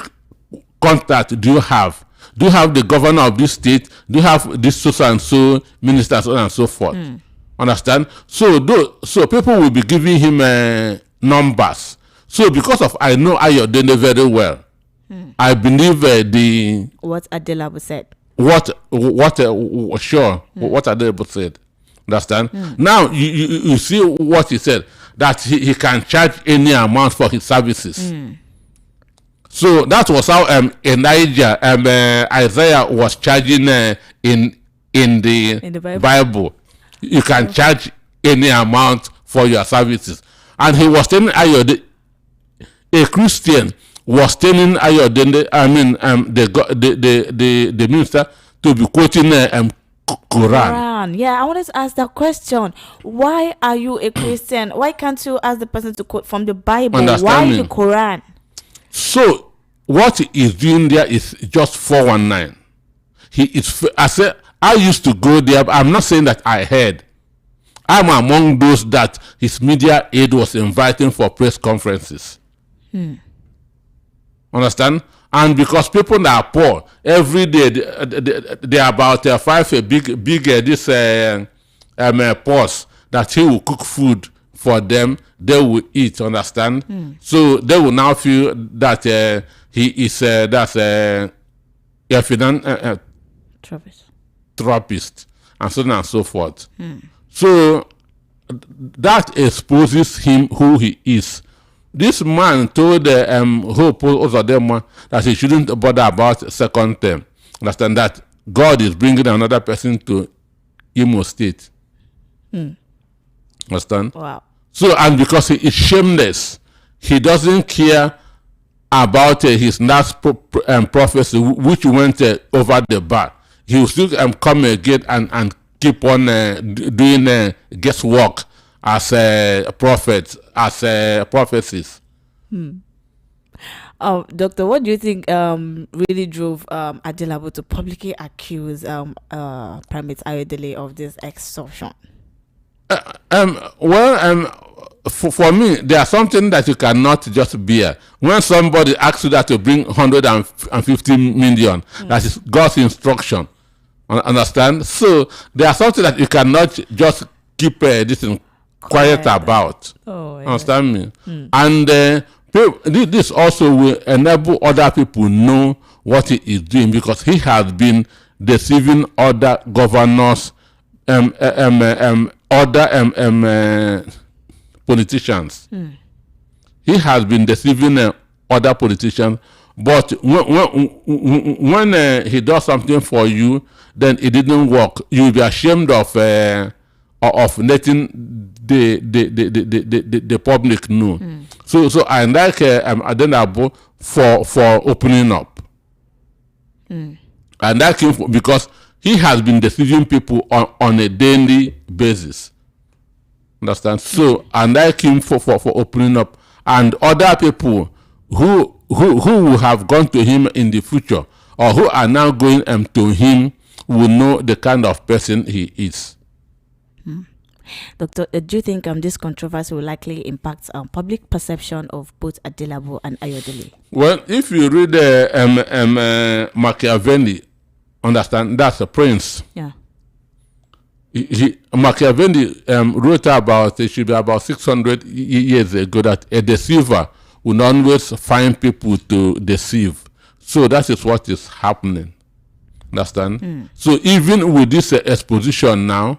contact do you have? Do you have the governor of this state? Do you have this so and so minister, so and so forth? Understand? So people will be giving him numbers. So because of I know Ayodele very well, I believe what Adelabu said. What Adelabu said. Understand? Now you see what he said, that he can charge any amount for his services. So that was how Elijah Isaiah was charging in the Bible. You can charge any amount for your services. And he was telling Ayodele, a Christian was telling Ayodele, the minister, to be quoting Quran. Yeah, I wanted to ask that question. Why are you a Christian? Why can't you ask the person to quote from the Bible? Why the Quran? So what he is doing there is just 419. I used to go there, but I'm not saying that I heard. I'm among those that his media aid was inviting for press conferences. Understand? And because people that are poor, every day they are about 5 big this pots that he will cook food for them. They will eat. Understand? So they will now feel that he is that's a philanthropist and so on and so forth. So that exposes him who he is. This man told Hope Ozodema that he shouldn't bother about second term. Understand that God is bringing another person to Imo State. Understand? Wow. So, and because he is shameless, he doesn't care about his last prophecy, which went over the bar. He will still come again and keep on doing guesswork as prophets, as prophecies. Doctor, what do you think really drove Adelabu to publicly accuse Primates Ayodele of this extortion? For me, there's something that you cannot just bear. When somebody asks you that to bring 150 million, that is God's instruction. Understand? So there's something that you cannot just keep this quiet about. Understand me? And this also will enable other people know what he is doing, because he has been deceiving other governors, other politicians. He has been deceiving other politicians, but when he does something for you, then it didn't work. You will be ashamed of letting the public know. So I like Adenabo for opening up. I like him because he has been deceiving people on a daily basis. Understand? So I like him for opening up, and other people who will have gone to him in the future, or who are now going to him, will know the kind of person he is. Doctor, do you think this controversy will likely impact public perception of both Adelabu and Ayodele? Well, if you read Machiavelli, understand that's a prince. Yeah. Machiavelli wrote about, it should be about 600 years ago, that a deceiver will always find people to deceive. So that is what is happening. Understand? So even with this exposition now,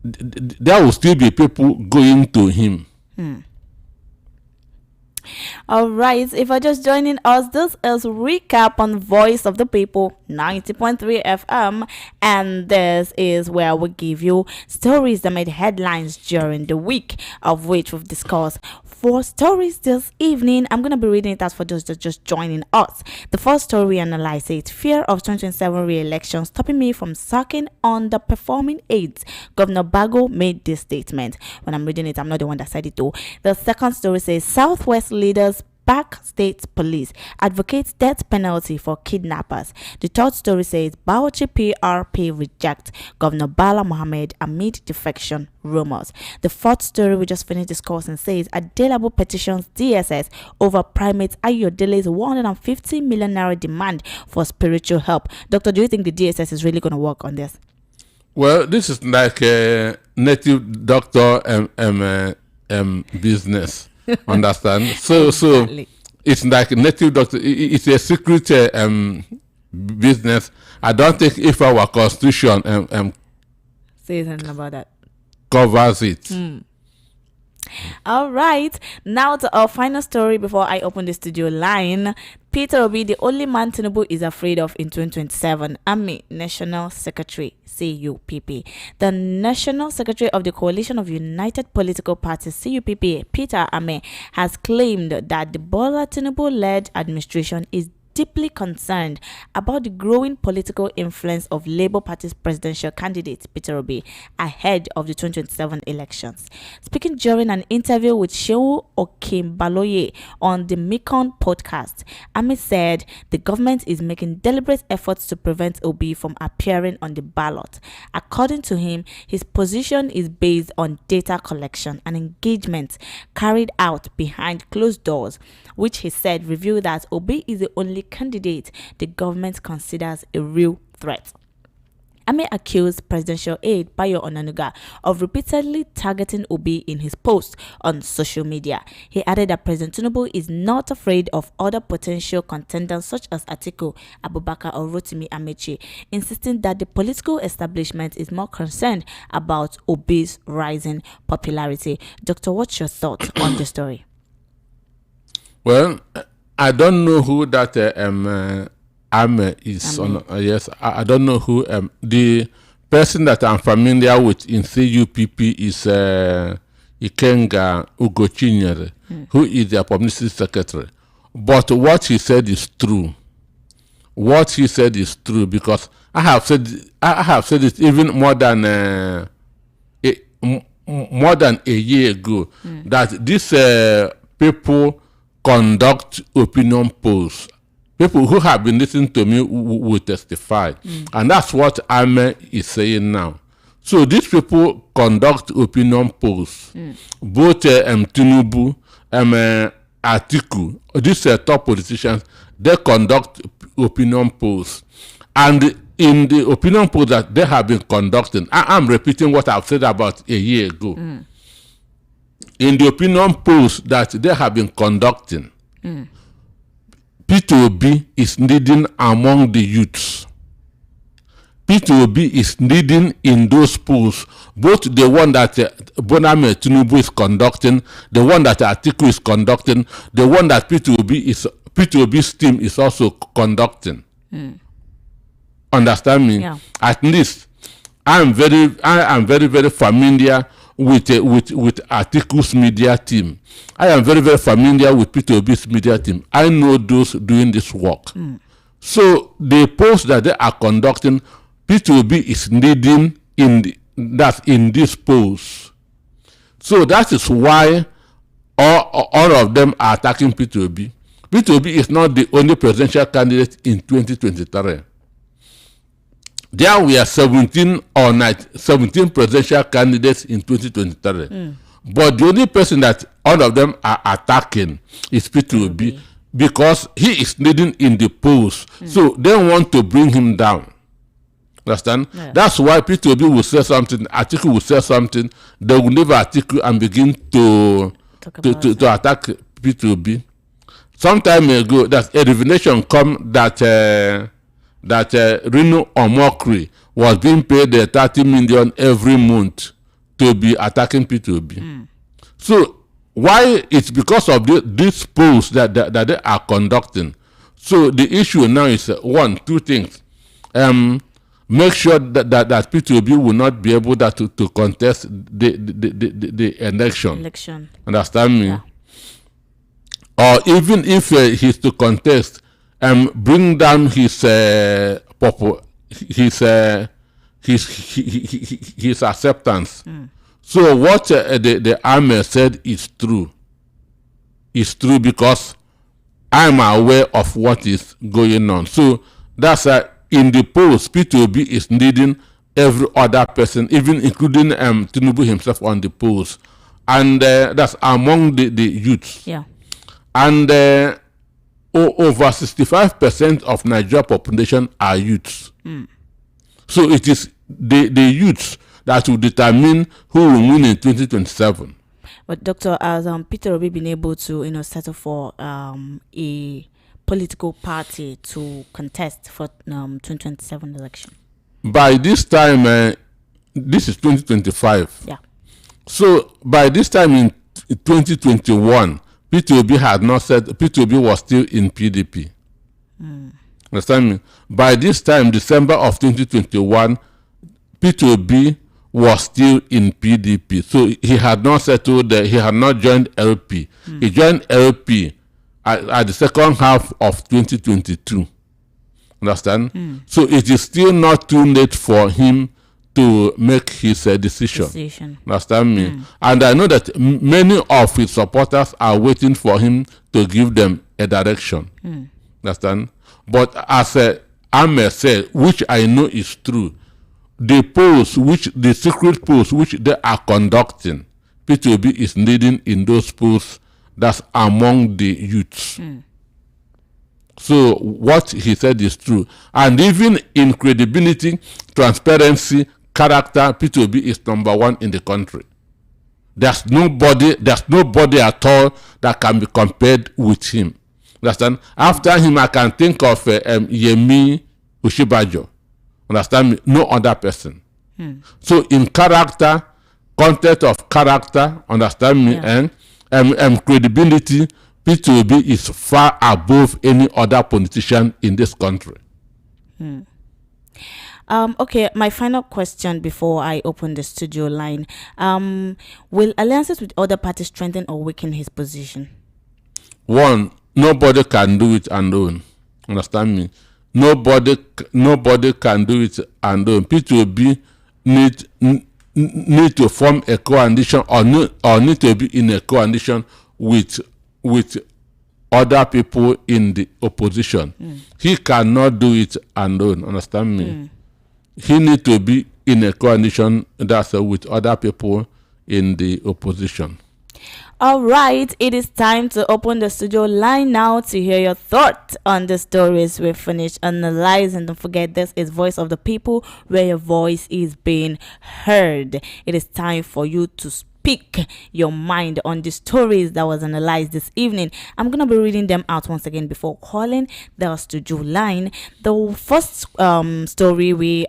there will still be people going to him. All right, if you're just joining us, this is recap on Voice of the People 90.3 FM, and this is where we give you stories that made headlines during the week, of which we've discussed 4 stories this evening. I'm going to be reading it out for those that just joining us. The first story we analyze it: fear of 2027 re-election stopping me from sacking underperforming aides. Governor Bago made this statement. When I'm reading it, I'm not the one that said it though. The second story says Southwest leaders back state police, advocates death penalty for kidnappers. The third story says Bauchi PRP reject Governor Bala Mohammed amid defection rumors. The fourth story we just finished discussing says Adelabu petitions DSS over primate Ayodele's 150 million naira demand for spiritual help. Doctor, do you think the DSS is really going to work on this? Well, this is like a native doctor business. Understand? So it's like a native doctor. It's a secret business. I don't think if our constitution say something about that covers it. All right, now to our final story before I open the studio line. Peter Obi, the only man Tinubu is afraid of in 2027. AMI National Secretary, CUPP. The National Secretary of the Coalition of United Political Parties, CUPP, Peter Ame, has claimed that the Bola Tinubu-led administration is deeply concerned about the growing political influence of Labour Party's presidential candidate Peter Obi ahead of the 2027 elections. Speaking during an interview with Shehu Okimbaloye on the Mekong podcast, Ami said the government is making deliberate efforts to prevent Obi from appearing on the ballot. According to him, his position is based on data collection and engagement carried out behind closed doors, which he said revealed that Obi is the only candidate the government considers a real threat. Ame accused presidential aide Bayo Onanuga of repeatedly targeting Obi in his posts on social media. He added that President Tinubu is not afraid of other potential contenders such as Atiku Abubakar or Rotimi Amechi, insisting that the political establishment is more concerned about Obi's rising popularity. Doctor, what's your thoughts on the story? Well, I don't know who that Ame is. Yes, I don't know who. The person that I'm familiar with in CUPP is Ikenga Ugochinyere, who is their publicity secretary. But what he said is true. What he said is true because I have said it even more than a year ago that these people conduct opinion polls. People who have been listening to me will testify. And that's what Ame is saying now. So these people conduct opinion polls. Both Tinubu, Atiku, these top politicians, they conduct opinion polls. And in the opinion polls that they have been conducting, I'm repeating what I've said about a year ago. In the opinion polls that they have been conducting, P2B is leading among the youths. P2B is leading in those polls, both the one that Boname Tinubu is conducting, the one that Atiku is conducting, the one that P2B's team is also conducting. Understand me? Yeah. At least I am very, very familiar with Atiku's media team. I am very, very familiar with P2B's media team. I know those doing this work. So the polls that they are conducting, P2B is leading in these polls. So that is why all of them are attacking P2B. P2B is not the only presidential candidate in 2023. there were 17 presidential candidates in 2023. But the only person that all of them are attacking is Peter Obi because he is leading in the polls. So they want to bring him down. Understand? Yeah. That's why Peter Obi will say something, Atiku will say something, they will leave Atiku and begin to attack Peter Obi. Some time ago, that a revelation come that Reno Omokri was being paid 30 million every month to be attacking Peter Obi. So why? It's because of these polls that they are conducting. So the issue now is two things. Make sure that Peter Obi will not be able to contest the election. Understand me? Yeah. Or even if he's to contest, bring down his acceptance. So what the army said is true. It's true because I'm aware of what is going on. So that's in the polls, Peter Obi is leading every other person, even including Tinubu himself on the polls, and that's among the youths. Yeah. And over 65% of Nigeria population are youths. So it is the youths that will determine who will win in 2027. But Doctor, has Peter Obi been able to settle for a political party to contest for 2027 election? By this time, this is 2025. Yeah. So by this time in 2021, Peter Obi had not said. Peter Obi was still in PDP. Understand me? By this time, December of 2021, Peter Obi was still in PDP. So he had not settled. He had not joined LP. He joined LP at the second half of 2022. Understand? So it is still not too late for him to make his decision. Understand me? And I know that many of his supporters are waiting for him to give them a direction. Understand? But as Ahmed said, which I know is true, the secret polls which they are conducting, Peter Obi is leading in those polls. That's among the youths. So what he said is true. And even in credibility, transparency, character, Peter Obi is number one in the country. There's nobody at all that can be compared with him. Understand? After him, I can think of Yemi Ushibajo. Understand me? No other person. So in character, content of character, understand me, and credibility, Peter Obi is far above any other politician in this country. Okay, my final question before I open the studio line. Will alliances with other parties strengthen or weaken his position? One, nobody can do it alone. Understand me? Nobody can do it alone. Peter Obi need to form a coalition or need to be in a coalition with other people in the opposition. He cannot do it alone. Understand me? He need to be in a coalition that's with other people in the opposition. All right, it is time to open the studio line now to hear your thoughts on the stories we've finished analyzing. Don't forget, this is Voice of the People, where your voice is being heard. It is time for you to speak your mind on the stories that was analyzed this evening. I'm gonna be reading them out once again before calling the studio line. The first story we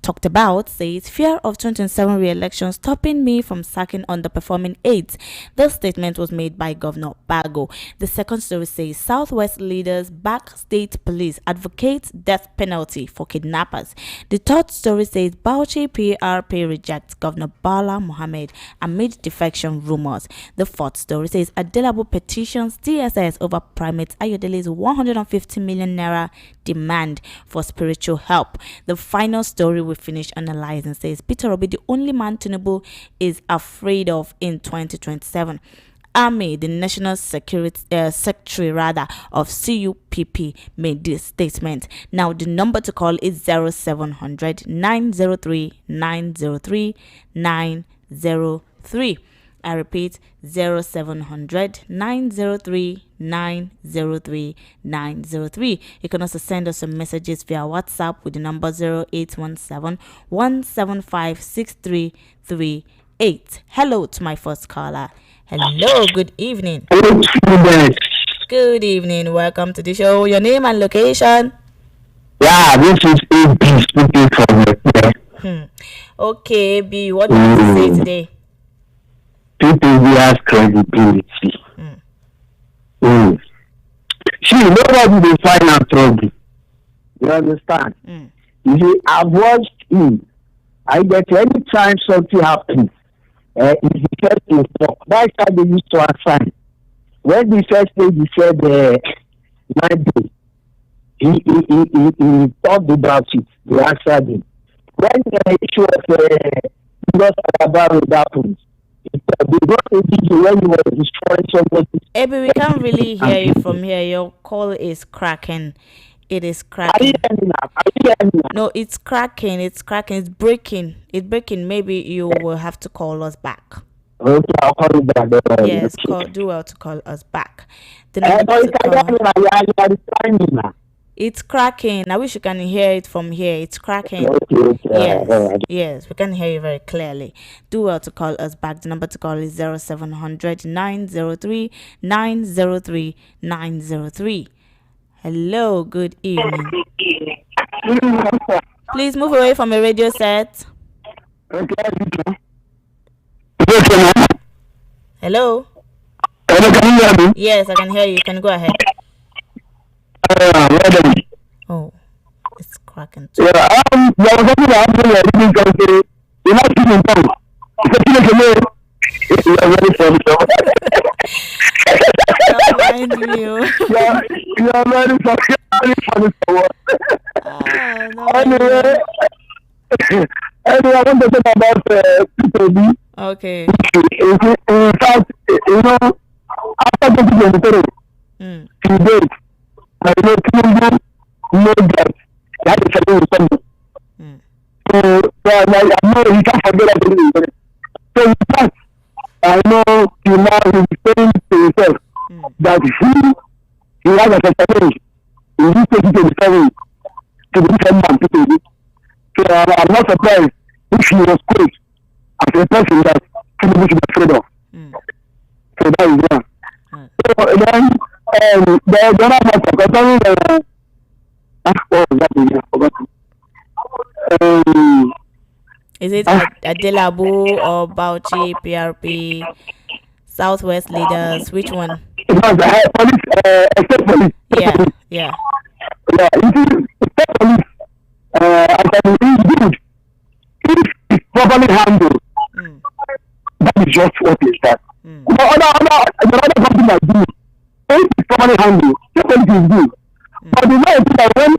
talked about says, fear of 2027 re-election stopping me from sacking underperforming aides. This statement was made by Governor Bago. The second story says, Southwest leaders back state police advocates death penalty for kidnappers. The third story says, Bauchi PRP rejects Governor Bala Mohammed amid defection rumors. The fourth story says, Adelabo petitions DSS over Primate Ayodele's 150 million naira demand for spiritual help. The final story we finish analyzing says, Peter Obi, the only man Tinubu is afraid of in 2027. Army, the National Security Secretary rather of CUPP, made this statement. Now the number to call is 0700 903 903 903. I repeat, 0700 903 903 903. You can also send us some messages via WhatsApp with the number 0817 175 6338. Hello to my first caller. Hello, good evening. Good evening. Welcome to the show. Your name and location? Yeah, this is AB speaking from here. Okay, B, what do you want to say today? PDP has credibility. See, nobody will find out trouble. You understand? You see, I've watched him. I get any time something happens, if the first thing talk, that's how they used to assign. When the first thing he said, 9 days, he talked about it. They answered him. When the issue of Alabama happened, Abby, we can't really hear you from here. Your call is cracking. It is cracking. No, it's cracking. It's cracking. It's breaking. It's breaking. Maybe you will have to call us back. Okay, I'll call you back. Yes, do well to call us back. The number to call. It's cracking. I wish you can hear it from here. It's cracking. Yes, we can hear you very clearly. Do well to call us back. The number to call is 0700 903 903 903. Hello, good evening. Please move away from a radio set. Hello? Hello, can you hear me? Yes, I can hear you. You can go ahead. Oh, it's cracking too. Anyway, I want to talk about PDP. Okay. In fact, after 2023, to date, I know Tinubu no that. That is something with something. So I know he can't forget about it. So in fact, I know he now is saying to himself that he has a challenge in this 2027 to be different man PDP. So I'm not surprised if he was quoted as a person that Tinubu should be afraid of. So that is one. So then, the other matter concerning is it Adelabu or Bauchi, PRP, Southwest leaders? Which one? It was police, state police. Yeah. Yeah, it is state police. And it's good. If it's properly handled, that is just what is that. Another something like this. If it's properly handled, state police is good. But the way that when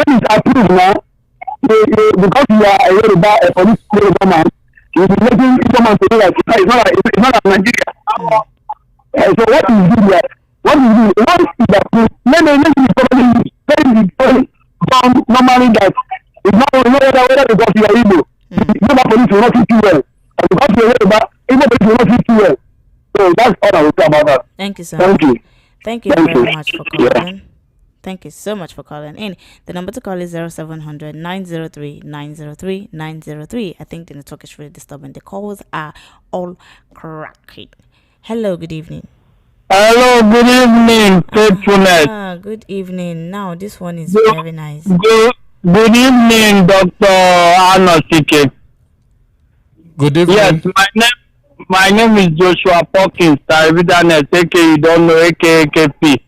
it's approved now, because you are a police man, you'll be making someone to do like it's not like Nigeria. So what is good here? What is good? Once it's approved, maybe it's properly used. Normally that it's not whether because you are Igbo. Igbo police will not treat you well. And because you are Igbo police will not treat you well. So that's all I will say about that. Thank you, sir. Thank you. Thank you very much for calling. Thank you so much for calling in. The number to call is 0700 903 903 903. I think the network is really disturbing. The calls are all cracking. Hello, good evening. Hello, good evening, faithfulness. Good evening. Now, this one is very nice. Good evening, Dr. Anosike. Good evening. Yes, my name is Joshua Perkins, Taribidanes, aka you don't know, aka KP.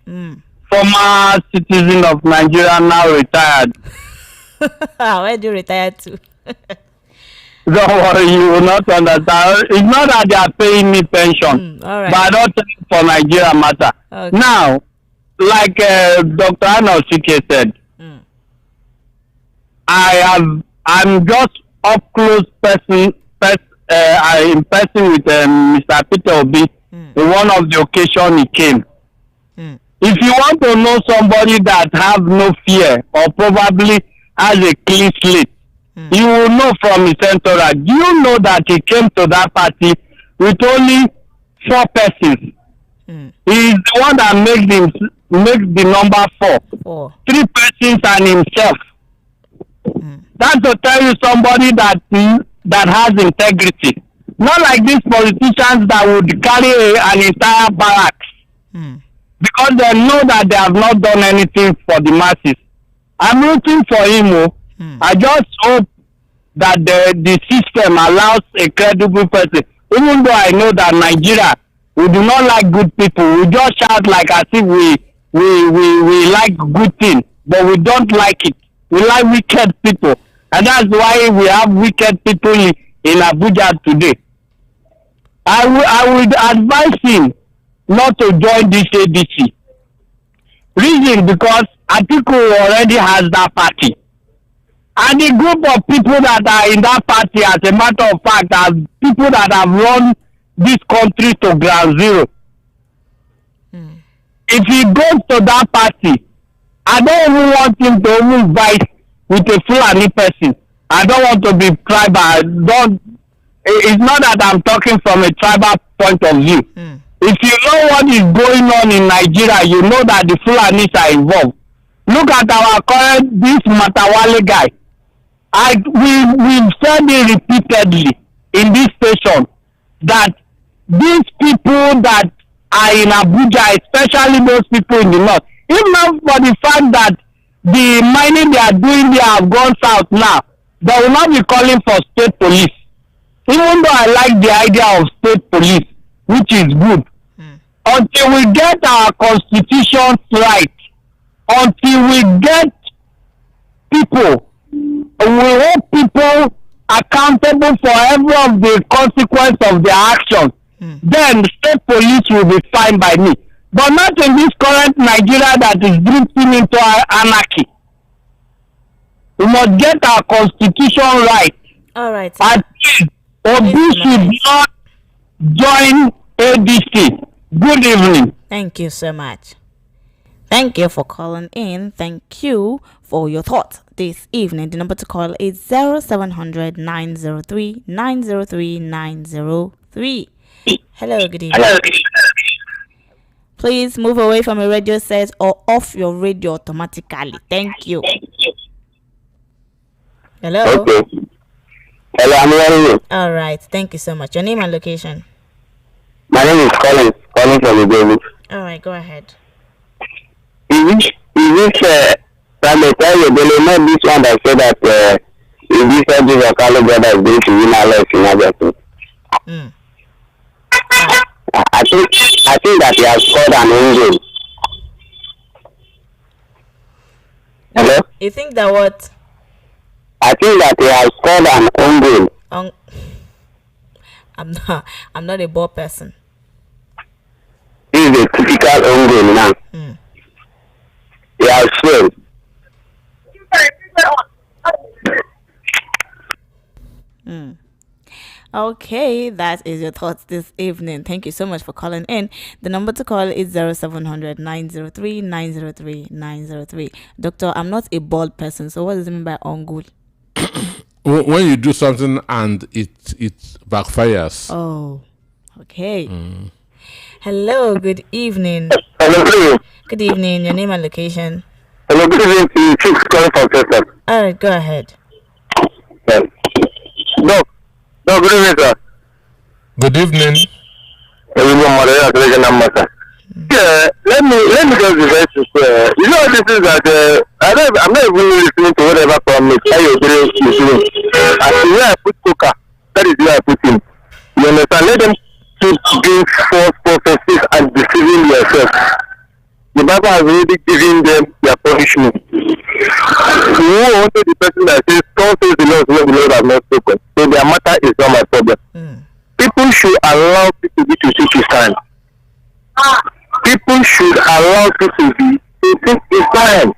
Former citizen of Nigeria, now retired. Where do you retire to? Don't worry, you will not understand. It's not that they are paying me pension, all right. but I don't think for Nigeria matter. Okay. Now, like Dr. Anosike said, I'm just up close in person with Mr. Peter Obi in one of the occasion he came. If you want to know somebody that have no fear or probably has a clean slate, you will know from his entourage. Do you know that he came to that party with only 4 persons? He is the one that makes the number 4. 3 persons and himself. That's to tell you somebody that has integrity. Not like these politicians that would carry an entire barracks because they know that they have not done anything for the masses. I'm rooting for him. I just hope that the system allows a credible person. Even though I know that Nigeria, we do not like good people. We just shout like as if we like good things, but we don't like it. We like wicked people. And that's why we have wicked people in Abuja today. I would advise him not to join this ADC. Reason because Atiku already has that party. And the group of people that are in that party, as a matter of fact, are people that have run this country to ground zero. If he goes to that party, I don't even want him to even fight with a Fulani person. I don't want to be tribal. It's not that I'm talking from a tribal point of view. If you know what is going on in Nigeria, you know that the Fulanis are involved. Look at our current, this Matawale guy. We've said it repeatedly in this station that these people that are in Abuja, especially those people in the north, if not for the fact that the mining they are doing there have gone south now, they will not be calling for state police. Even though I like the idea of state police, which is good, until we get our constitutions right, until we get people, we hold people accountable for every of the consequence of their actions, then state police will be fine by me. But not in this current Nigeria that is drifting into anarchy. We must get our constitution right. All right. At least Obi should not join ADC. Good evening. Thank you so much. Thank you for calling in. Thank you for your thoughts this evening. The number to call is 0700 903 903 903. Hello, good evening. Hello. Please move away from your radio set or off your radio automatically. Thank you. Hello. Okay. Hello, I'm hearing you. All right. Thank you so much. Your name and location. My name is Colin from Ibewu. All right. Go ahead. Is this Prime Minister not this one that said that if this of Carlo brother is going to win our life in Abuja? I think that he has scored an own goal. Hello? You think that what? I think that he has scored an own goal. I'm not a ball person. This is a typical own goal now. He has failed. Okay, that is your thoughts this evening. Thank you so much for calling in. The number to call is 0700 903 903 903. Doctor, I'm not a bald person, so what does it mean by on goal? When you do something and it backfires. Oh, okay. Hello, good evening. Hello, Good evening. Your name and location. hello, good evening to you. Chief calling from Texas. All right, go ahead. No, good evening, sir. Good evening. Yeah, let me just be very sincere. You know, this is that I'm not even listening to whatever promise you're doing. As to where I put Coca, that is where I put him. You understand? Let them keep doing false prophecies and deceiving yourself. The Bible has already given them their punishment. You want to the person that says, "Don't say the Lord, when the Lord has not spoken." So their matter is not my problem. People should allow people to take his time. People should allow people to take his time.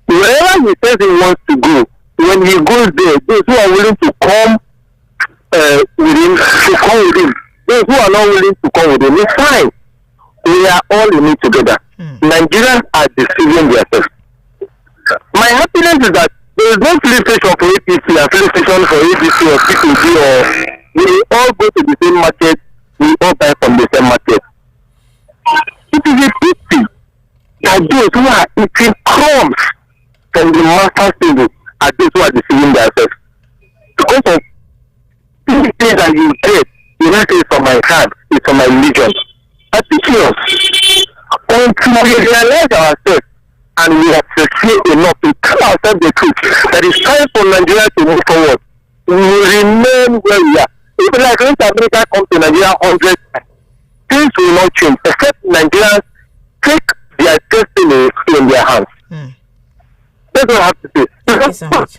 Wherever he says he wants to go, when he goes there, those who are willing to come with him, to come with him. Those who are not willing to come with him, it's fine. We are all in it together. Nigerians are deceiving themselves. My happiness is that there is no filling station for APC and filling station for ABC or PDP, or we all go to the same market, we all buy from the same market. It is a pity that those who are eating crumbs from the master's table are those who are deceiving themselves. Because of these things that you get, you not say it's from my hand, it's from my religion. That's ridiculous. Until we realize ourselves and we appreciate enough to tell ourselves the truth that it's time for Nigeria to move forward, we will remain where we are. If like when America comes to Nigeria 100 times, things will not change except Nigerians take their destiny in their hands. That's what I have to say. Thank you so much.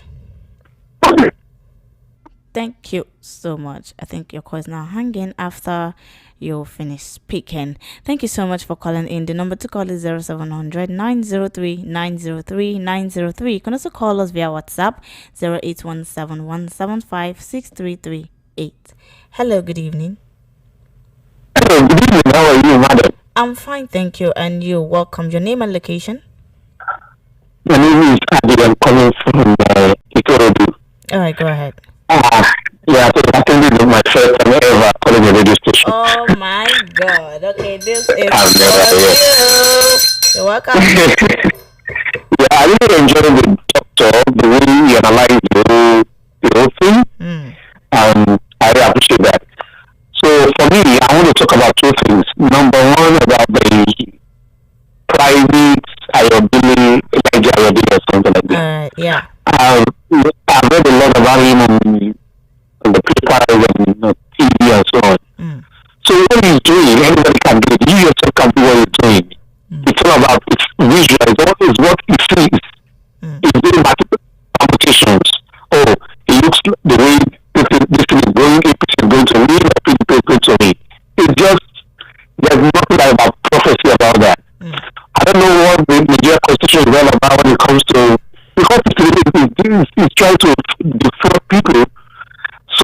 Thank you so much. I think your call is now hanging after you finish speaking. Thank you so much for calling in. The number to call is 0700 903 903 903. You can also call us via WhatsApp 0817 175 6338. Hello, good evening. Hello, good evening. How are you, madam? I'm fine, thank you. And you, welcome. Your name and location? My name is Adi. I'm calling from Ikorodu. All right, go ahead. Yeah, so I think this is my first time ever calling the radio station. Oh my God. Okay, this is I've never for you. You're welcome. Yeah, I really enjoy the doctor, the way he analyzed the whole thing. I really appreciate that. So for me, I want to talk about two things. Number one, about the private Ayobili, like Ayobili or something like that. Yeah. I've read a lot about him on the papers and TV and so on. So what he's doing, anybody can do it. You yourself can do what he's doing. It's all about its visual. It's what he sees. He's doing multiple competitions. Oh, he looks the way this thing is going, APC is going to win, or PDP is going to win. It's just, there's nothing about prophecy about that. I don't know what the Nigeria constitution is all about when it comes to, because it's trying to defraud people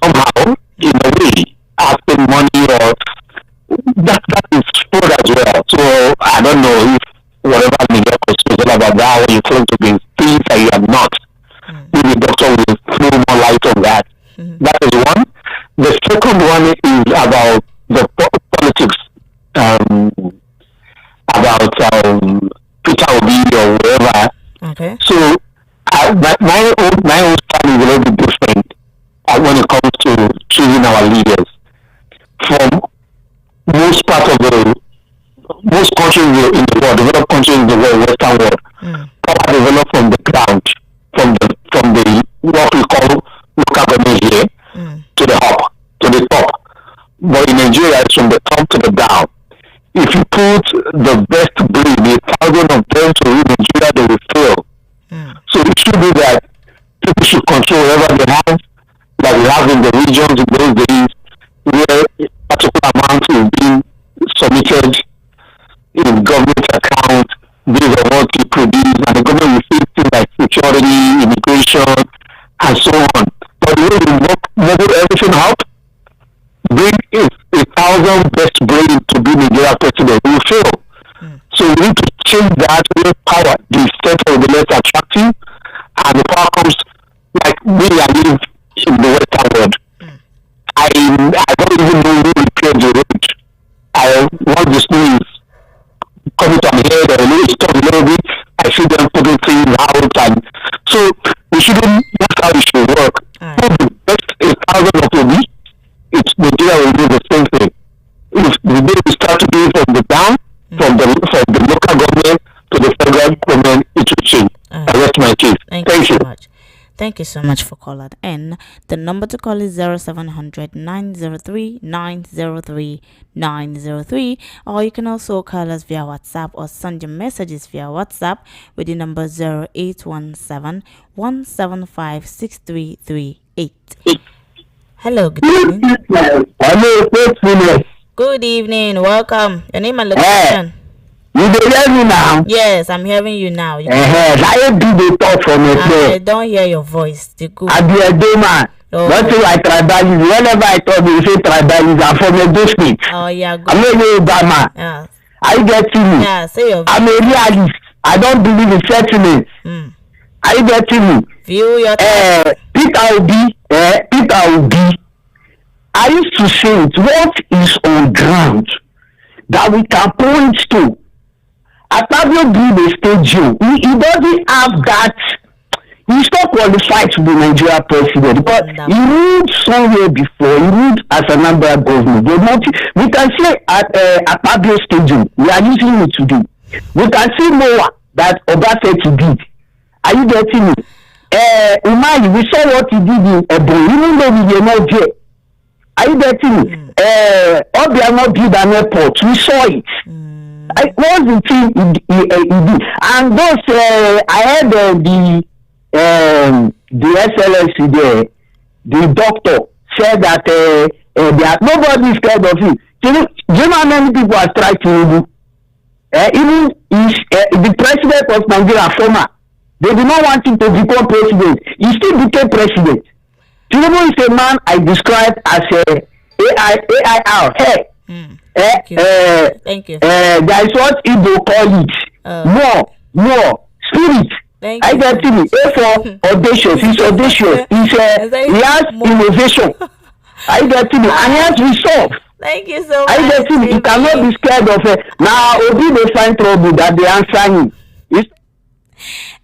somehow, in a way, asking money or that is fraud as well. So I don't know if whatever Nigeria constitution is all about that, when you claim to be things that you are not, maybe the doctor will throw more light on that. That is one. The second one is about the politics, about Peter Obi or wherever. Okay. So my own style is a little bit different when it comes to choosing our leaders. From most countries in the world, developed countries in the world, Western world, power developed from the ground, from the what we call local government here to the top. But in Nigeria, it's from the top to the down. If you put the best breed, 1,000 of them to rule Nigeria, they will fail. So it should be that people should control whatever they have, like we have in the regions in those days, where a particular amount is being submitted in government account based on what you produce, and the government will fix things like security, immigration, and so on. But the way we model everything out, bring a 1,000 best brain to be Nigeria president, we will fail. So we need to change that where power, the center will be less attractive, and the power comes like we are living in the Western world. I don't even know who repairs the road. Once the snow is coming to my head or a little stop a little bit, I see them putting things out, and so we shouldn't. That's how it should work. Put the best 1,000 of me, it's Nigeria will do the same thing. If the day we start to do it from the down, from the local government to the federal government, it will change. I rest my case. Thank you so much. Thank you so much for calling in. The number to call is 0700 903 903 903, or you can also call us via WhatsApp or send your messages via WhatsApp with the number 0817 175 6338. Hello, good evening. Hello, good evening, welcome. Your name and location? You dey hear me now? Yes, I'm hearing you now. I do the talk for me. I don't hear your voice. I be a day man. Oh. Not like tribalism. Whenever I talk, you say tribalism. I'm from Edo State. Oh, yeah. I'm not Obama. Yeah. Are you getting me? Yeah, say your view. I'm a realist. I don't believe in settlements. Are you getting me? View your Peter Obi. I used to say it. What is on ground that we can point to? Atabio build a stadium. He doesn't have that. He's not qualified to be Nigeria president, but he ruled somewhere before. He ruled as a member of government. We can say at Atabio Stadium, we are using it today. We can see more that Obasanjo did. Are you getting me? Umali, we saw what he did in Ebro, even though we were not there. Are you getting me? Obiano built an airport. We saw it. What's the thing he did? And those, I heard the SLSC there, the doctor said that nobody is scared of him. Do you know how many people are trying to do? Even the president of Nigeria, former, they do not want him to become president. He still became president. Tinubu is a man I describe as a AIR. Hey. Thank you. That is what Igbo call it. More spirit. Thank I you. get to me. A for audacious. He's audacious. He has innovation. I get to me. And he has resolve. Thank you so much. I get to me. He cannot be scared of it. Now, Obi they find trouble that they answer him.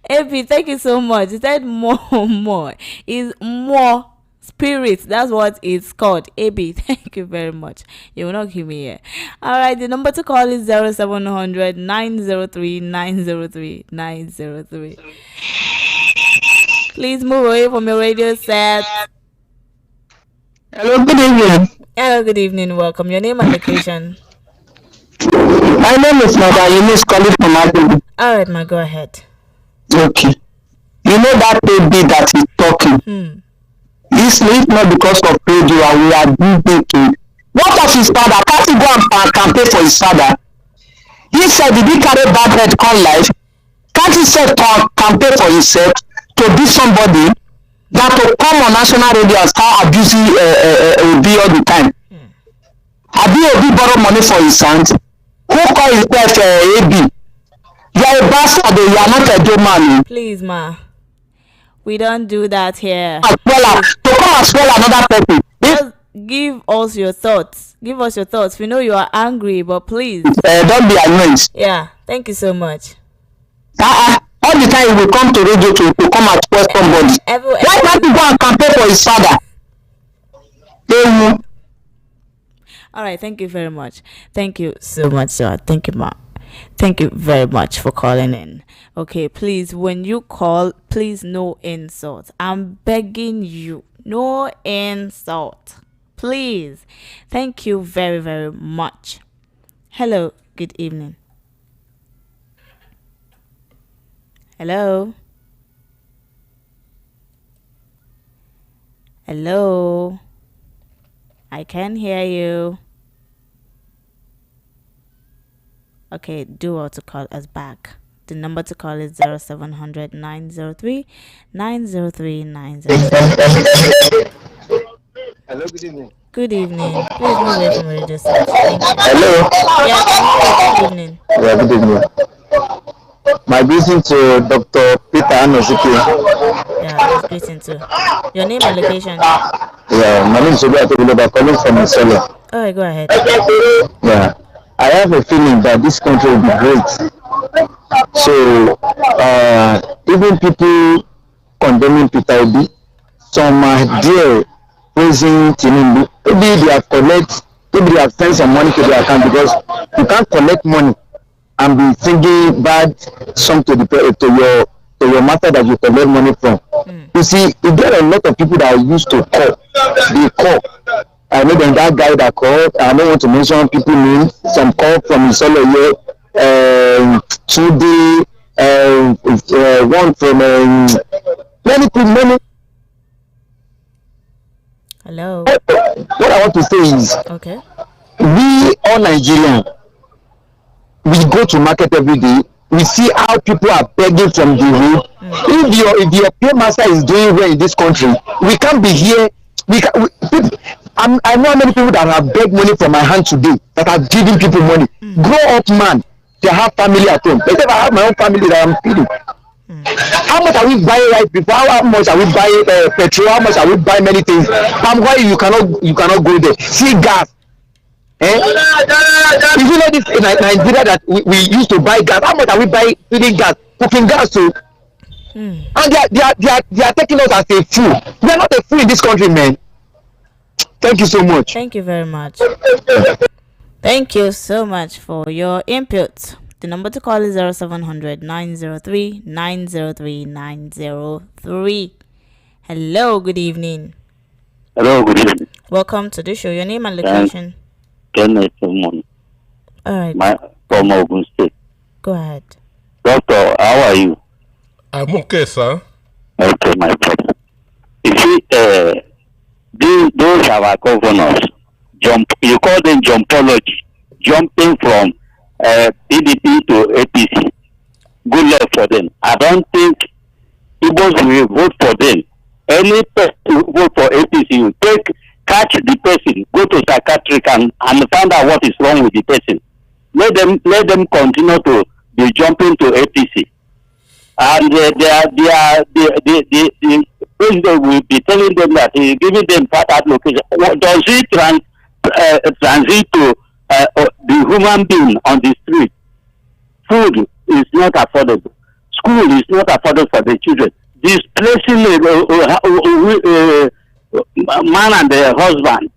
AP, thank you so much. He said more. Is more spirit. That's what it's called. AB, thank you very much. You will not hear me here. Alright, the number to call is 0700 903 903 903. Please move away from your radio set. Hello, good evening. Hello, good evening. Welcome. Your name and location. My name is Mother Eunice calling from Adelaide. Alright, ma, go ahead. Okay. You know that baby that is talking? This is not because of radio and we are busy to. What of his father? Can't he go and campaign for his father? He said, did he carry bad head come life? Can't he say campaign for himself to be somebody that will come on national radio and start abusing Obi all the time? Obi borrow money for his sons? Who call himself AB? You are a bastard, you are not a good man. Please, ma. We don't do that here. To come as well another person. Just give us your thoughts. Give us your thoughts. We know you are angry, but please. Don't be annoyed. Yeah, thank you so much. All the time he will come to radio to come and spoil somebody. Why can't he go and campaign for his father? Alright, thank you very much. Thank you so much, sir. Thank you, ma. Thank you very much for calling in. Okay, please, when you call, please no insult. I'm begging you, no insult. Please. Thank you very, very much. Hello, good evening. Hello. Hello. I can hear you. Okay, do all to call us back. The number to call is 0700 903 903 903. Hello, good evening. Good evening. Please move away from radio set. Hello. Yeah, can you hear? Good evening. Yeah, good evening. My greeting to Dr. Peter Anosike. Yeah, it's greeting too. Your name and location. Yeah, my name is Obasanjo, calling from Solo. Alright, go ahead. Yeah, I have a feeling that this country will be great. So, even people condemning Peter Obi, some are there praising Tinubu. Maybe they have sent some money to their account, because you can't collect money and be singing bad song to your master that you collect money from. You see, there are a lot of people that are used to call. They call. I know that guy that called. I don't want to mention people names. Some call from Isolo here. Today, one from many people. Hello. What I want to say is, Okay. we all Nigerians, we go to market every day. we see how people are begging from the road. If your paymaster is doing well in this country, we can't be here. I know how many people that have begged money from my hand today that are giving people money. Grow up, man. They have family at home. Except I have my own family that I'm feeding. How much are we buying right before? How much are we buying petrol? How much are we buying many things? Why you cannot go there? See gas. If you know this in Nigeria that we used to buy gas, how much are we buying filling gas, cooking gas to? And they are taking us as a fool. We are not a fool in this country, man. Thank you so much. Thank you very much. Thank you so much for your input. The number to call is 0700 903 903 903. Hello, good evening. Hello, good evening. Welcome to the show. Your name and location. Kenneth Simon. All right. From Ogun State. Go ahead. Doctor, how are you? I'm okay, sir. Okay, my brother. You see, those are our governors. You call them jumpology. Jumping from PDP to APC. Good luck for them. I don't think Igbos will vote for them. Any person who vote for APC will catch the person, go to psychiatric and find out what is wrong with the person. Let them continue to be jumping to APC. And the president will be telling them that he is giving them fat allocation. Does he transit to the human being on the street? Food is not affordable. School is not affordable for the children. Displacing man and their husband.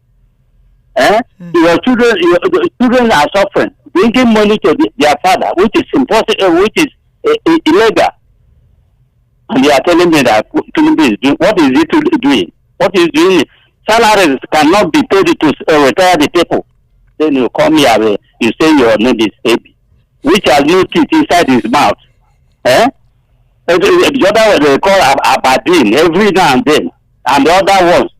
Your children are suffering, bringing money to their father, which is impossible, which is illegal. And they are telling me that Tinubu is doing. What is it doing? What is doing? Salaries cannot be paid to retire the people. Then you come here, you say your name is Baby, which has no teeth inside his mouth. The other one they call Aberdeen every now and then, and the other ones.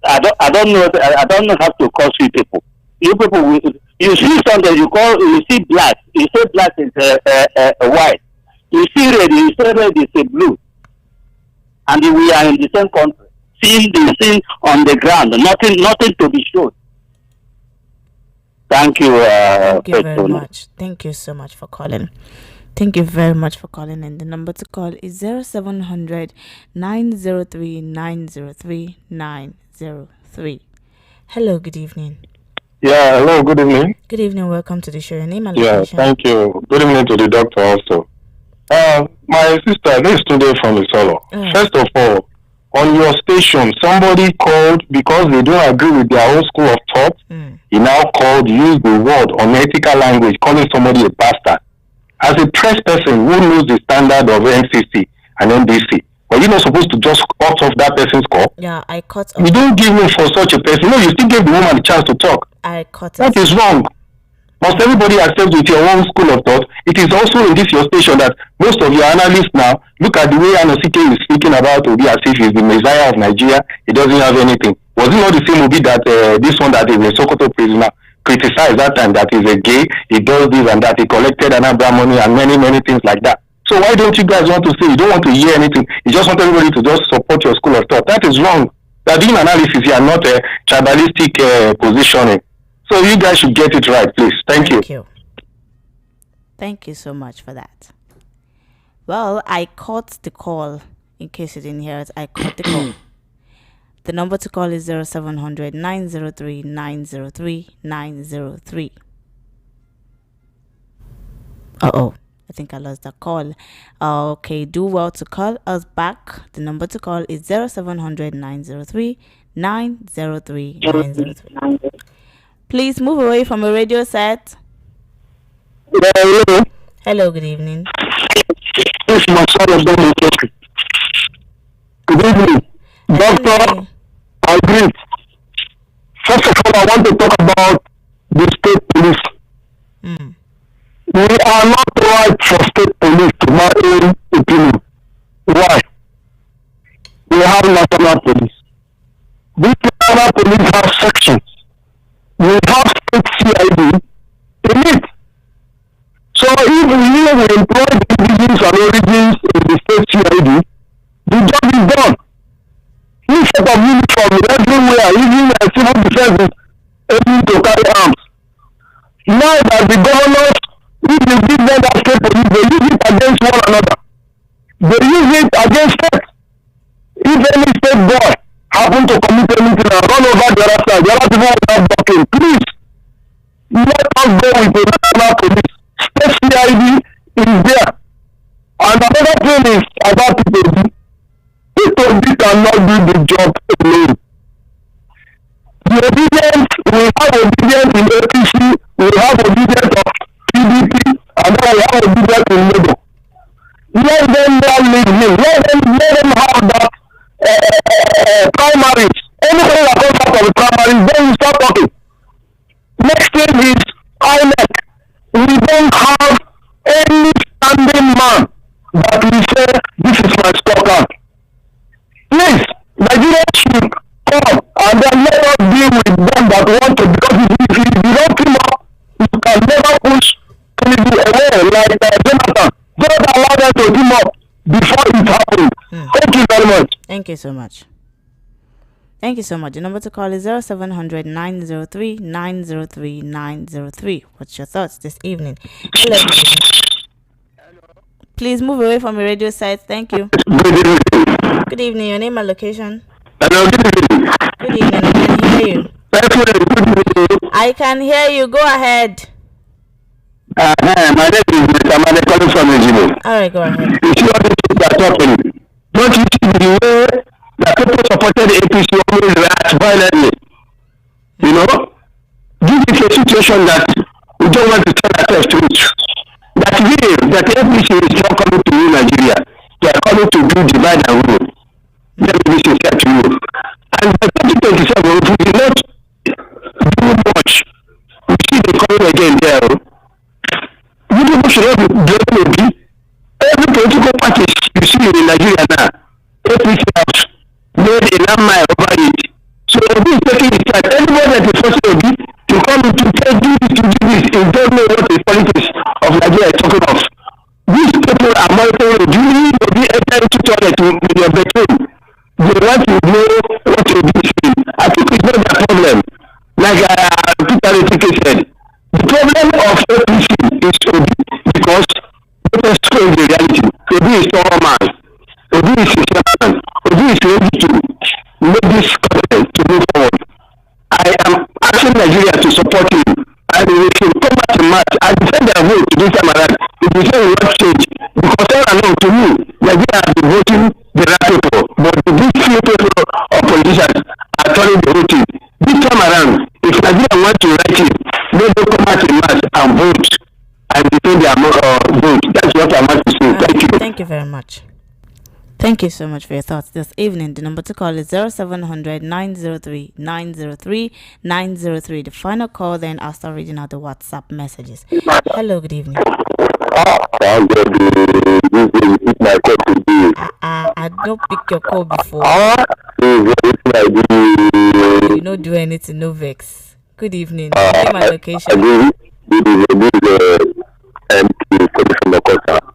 I don't know how to call you people. You people, you see something, you see black. You say black is white. You see red, you say red is a blue. And we are in the same country. Seeing the scene on the ground, nothing to be shown. Thank you. Thank you very much. Thank you so much for calling. Thank you very much for calling. And the number to call is 0700 903 903 903. Hello, good evening. Yeah, hello, good evening. Good evening, welcome to the show. Your name and Yeah, location. thank you. Good evening to the doctor also. My sister, this is today from Isolo. First of all, on your station, somebody called because they don't agree with their own school of thought. He now called, used the word unethical language, calling somebody a bastard. As a press person who knows the standard of NCC and NDC, were you not supposed to just cut off that person's call? Yeah, I cut off. You don't give me for such a person. No, you still gave the woman the chance to talk. I cut That it. is wrong. Must everybody accept with your own school of thought? It is also in this your station that most of your analysts now look at the way Anosike is speaking about Obi as if he's the messiah of Nigeria. He doesn't have anything. Was it not the same Obi that this one that is a Sokoto prisoner criticized that time that he's a gay, he does this and that, he collected Anambra money and many things like that. So why don't you guys want to say, you don't want to hear anything, you just want everybody to just support your school of thought? That is wrong. They're doing analysis here, not a tribalistic positioning. So you guys should get it right, please. Thank you. Thank you so much for that. Well, I caught the call. In case you didn't hear it, I caught the call. The number to call is 0700 903 903 903. Uh-oh. I think I lost that call. Okay, do well to call us back. The number to call is 0700 903 903 903. Please move away from a radio set. Hello. Hello, good evening. This is my son of Daniel. Good evening. Doctor, I agree. First of all, I want to talk about the state police. We are not right for state police to my own opinion. Why? We have national police. These national police have sections. We have state CID. In it, names and origins in the state CID, the job is done. Instead of uniform everywhere, even civil defense is able to carry arms. Now that the governors, if you give them that state police, they use it against one another. They use it against state. If any state boy happen to commit anything and run over the other side, the other people will not block him. Please, let us go with the national police. State CID is there. And another thing is about PDP. PDP cannot do the job alone. The obedience, we have obedience in APC, we have obedience of PDP, and then we have obedience in Labour. Let them now lead him. Let them have that primaries. Anybody that comes out of the primaries, then we start talking. Next thing is INEC. We don't have any standing man that we say, this is my scorecard. Please, Nigeria should come and then let us deal with them that want to, because if you don't team up, you can never push Tinubu away like Jonathan. Just allow them to team up before it happens. Thank you very much. Thank you so much. Thank you so much. The number to call is 0700 903 903 903. What's your thoughts this evening? Hello. Please move away from your radio site. Thank you. Good evening. Your name and location? Hello, good evening. Good evening. I can hear you. I can hear you. Go ahead. My name is Mr. Mane calling from Ejibo. Alright, go ahead. You see what they are talking? Don't you see the way that people supported the APC always react violently? You know? This is a situation that we don't want to tell ourselves truth. That the APC is not coming to rule Nigeria. They are coming to do divide and rule. Let me be sincere to you. And by 2027, if we do not do much, we see the coming again there. You people should not be blaming Obi. Every political party you see in Nigeria now, APC has made a landmine over it. So Obi is taking his time. Anyone that is forcing Obi to come to say do this, he don't know what the politics of Nigeria is talking of. These people are monitoring Obi. Obi enter into toilet with your bedroom. They want to know what Obi is doing. I think it's not their problem. Like Peter said, the problem of APC is Obi because let us face the reality. Obi is a man. Obi is a man. Obi is ready to make this government to move forward. I am asking Nigeria to support him. And we should come back to March and defend their vote this time around. If we say we want change, because all along to me, Nigeria has been voting the right people, but these few people or politicians are turning the voting. This time around, if Nigeria wants to write it, let them come out in March and vote and defend their vote. That's what I want to say. Thank you. Thank you very much. Thank you so much for your thoughts this evening. The number to call is 0700 903 903 903. The final call, then I'll start reading out the WhatsApp messages. Hello, good evening. I don't pick your call before. You don't do anything, no vex. Good evening. Name my location.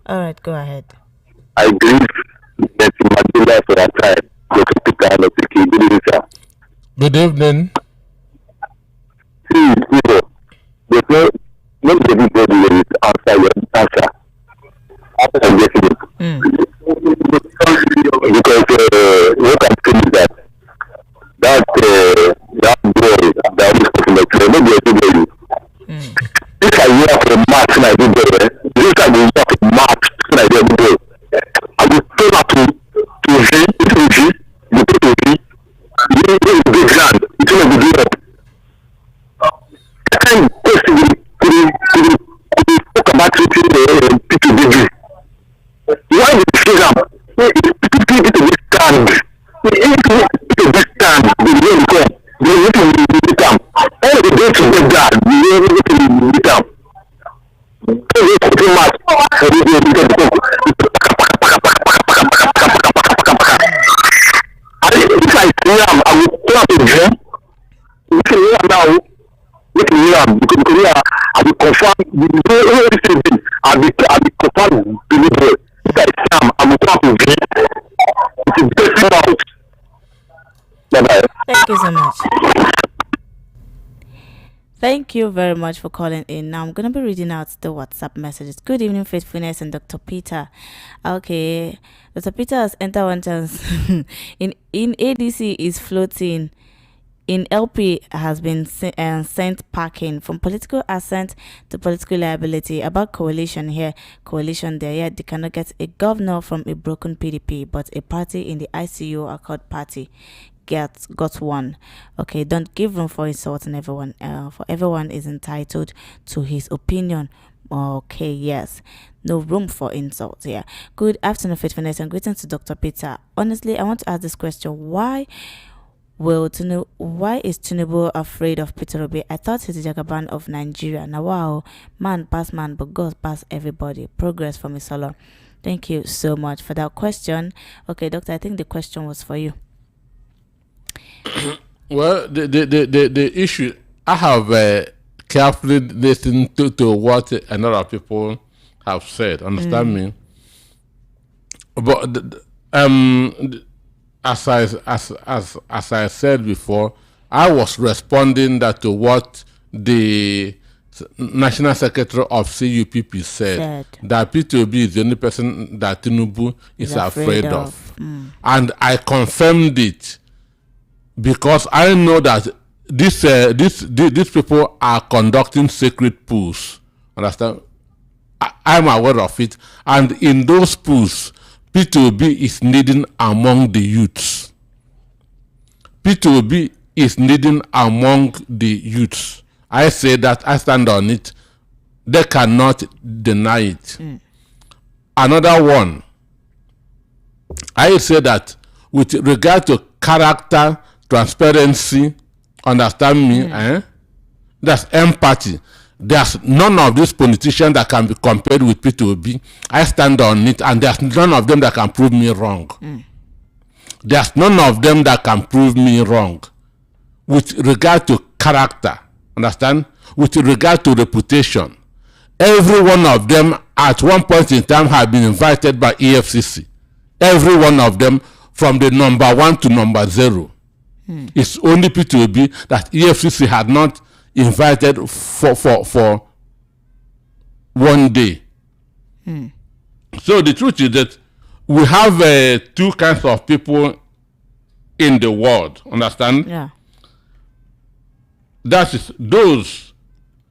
Alright, go ahead. I grieve that Madula for that time. Good evening. See, there's not everybody will answer your answer. After I'm getting it. Because what I'm saying is that boy, that is talking maybe everybody. If I hear from March like this, this I will talk March like this. I will tell her to him, the people in the big land, it's going to be up. I can't possibly talk about it people do. Why did you say that? People to this stand. People this stand, they really come. They really come. All the days to get that, they really come. They too much. If I see him, I will clap a drum. If you hear now, if you hear him, because I will confirm, I will confirm delivery. Mr. Sam, I will talk with you. It is getting out. Bye-bye. Thank you so much. Thank you very much for calling in. Now I'm gonna be reading out the WhatsApp messages. Good evening, Faithfulness and Dr. Peter. Okay, Dr. Peter has entered one chance. in ADC is floating. In LP has been sent packing from political assent to political liability. About coalition here, coalition there. Yet they cannot get a governor from a broken PDP, but a party in the ICU Accord Party got one. Okay, don't give room for insulting everyone. For everyone is entitled to his opinion. Okay, yes. No room for insults here. Good afternoon, Faithfulness, and greetings to Dr. Peter. Honestly, I want to ask this question. Why is Tinubu afraid of Peter Obi? I thought he's the Jagaban of Nigeria. Now, wow, man pass man, but God pass everybody. Progress from Isolo. Thank you so much for that question. Okay, Doctor, I think the question was for you. Well, the issue, I have carefully listened to what a lot of people have said. Understand me? But as I said before, I was responding to what the National Secretary of CUPP said. That P2B is the only person that Tinubu is afraid of. And I confirmed it because I know that these people are conducting secret pools. Understand? I'm aware of it. And in those pools, P2B is leading among the youths. P2B is leading among the youths. I say that, I stand on it. They cannot deny it. Another one, I say that with regard to character, transparency, understand me, that's empathy. There's none of these politicians that can be compared with P2B. I stand on it, and there's none of them that can prove me wrong. There's none of them that can prove me wrong. With regard to character, understand? With regard to reputation, every one of them at one point in time have been invited by EFCC. Every one of them, from the number 1 to number 0. It's only P2B that EFCC had not invited for one day. So the truth is that we have two kinds of people in the world. Understand? Yeah. That is those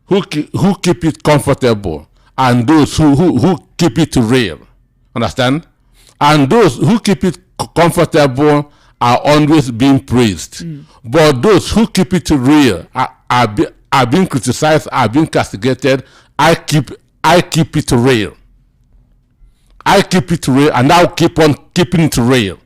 who keep it comfortable, and those who keep it real. Understand? And those who keep it comfortable are always being praised. But those who keep it real are being criticized, are being castigated. I keep it real. I keep it real, and I'll keep on keeping it real.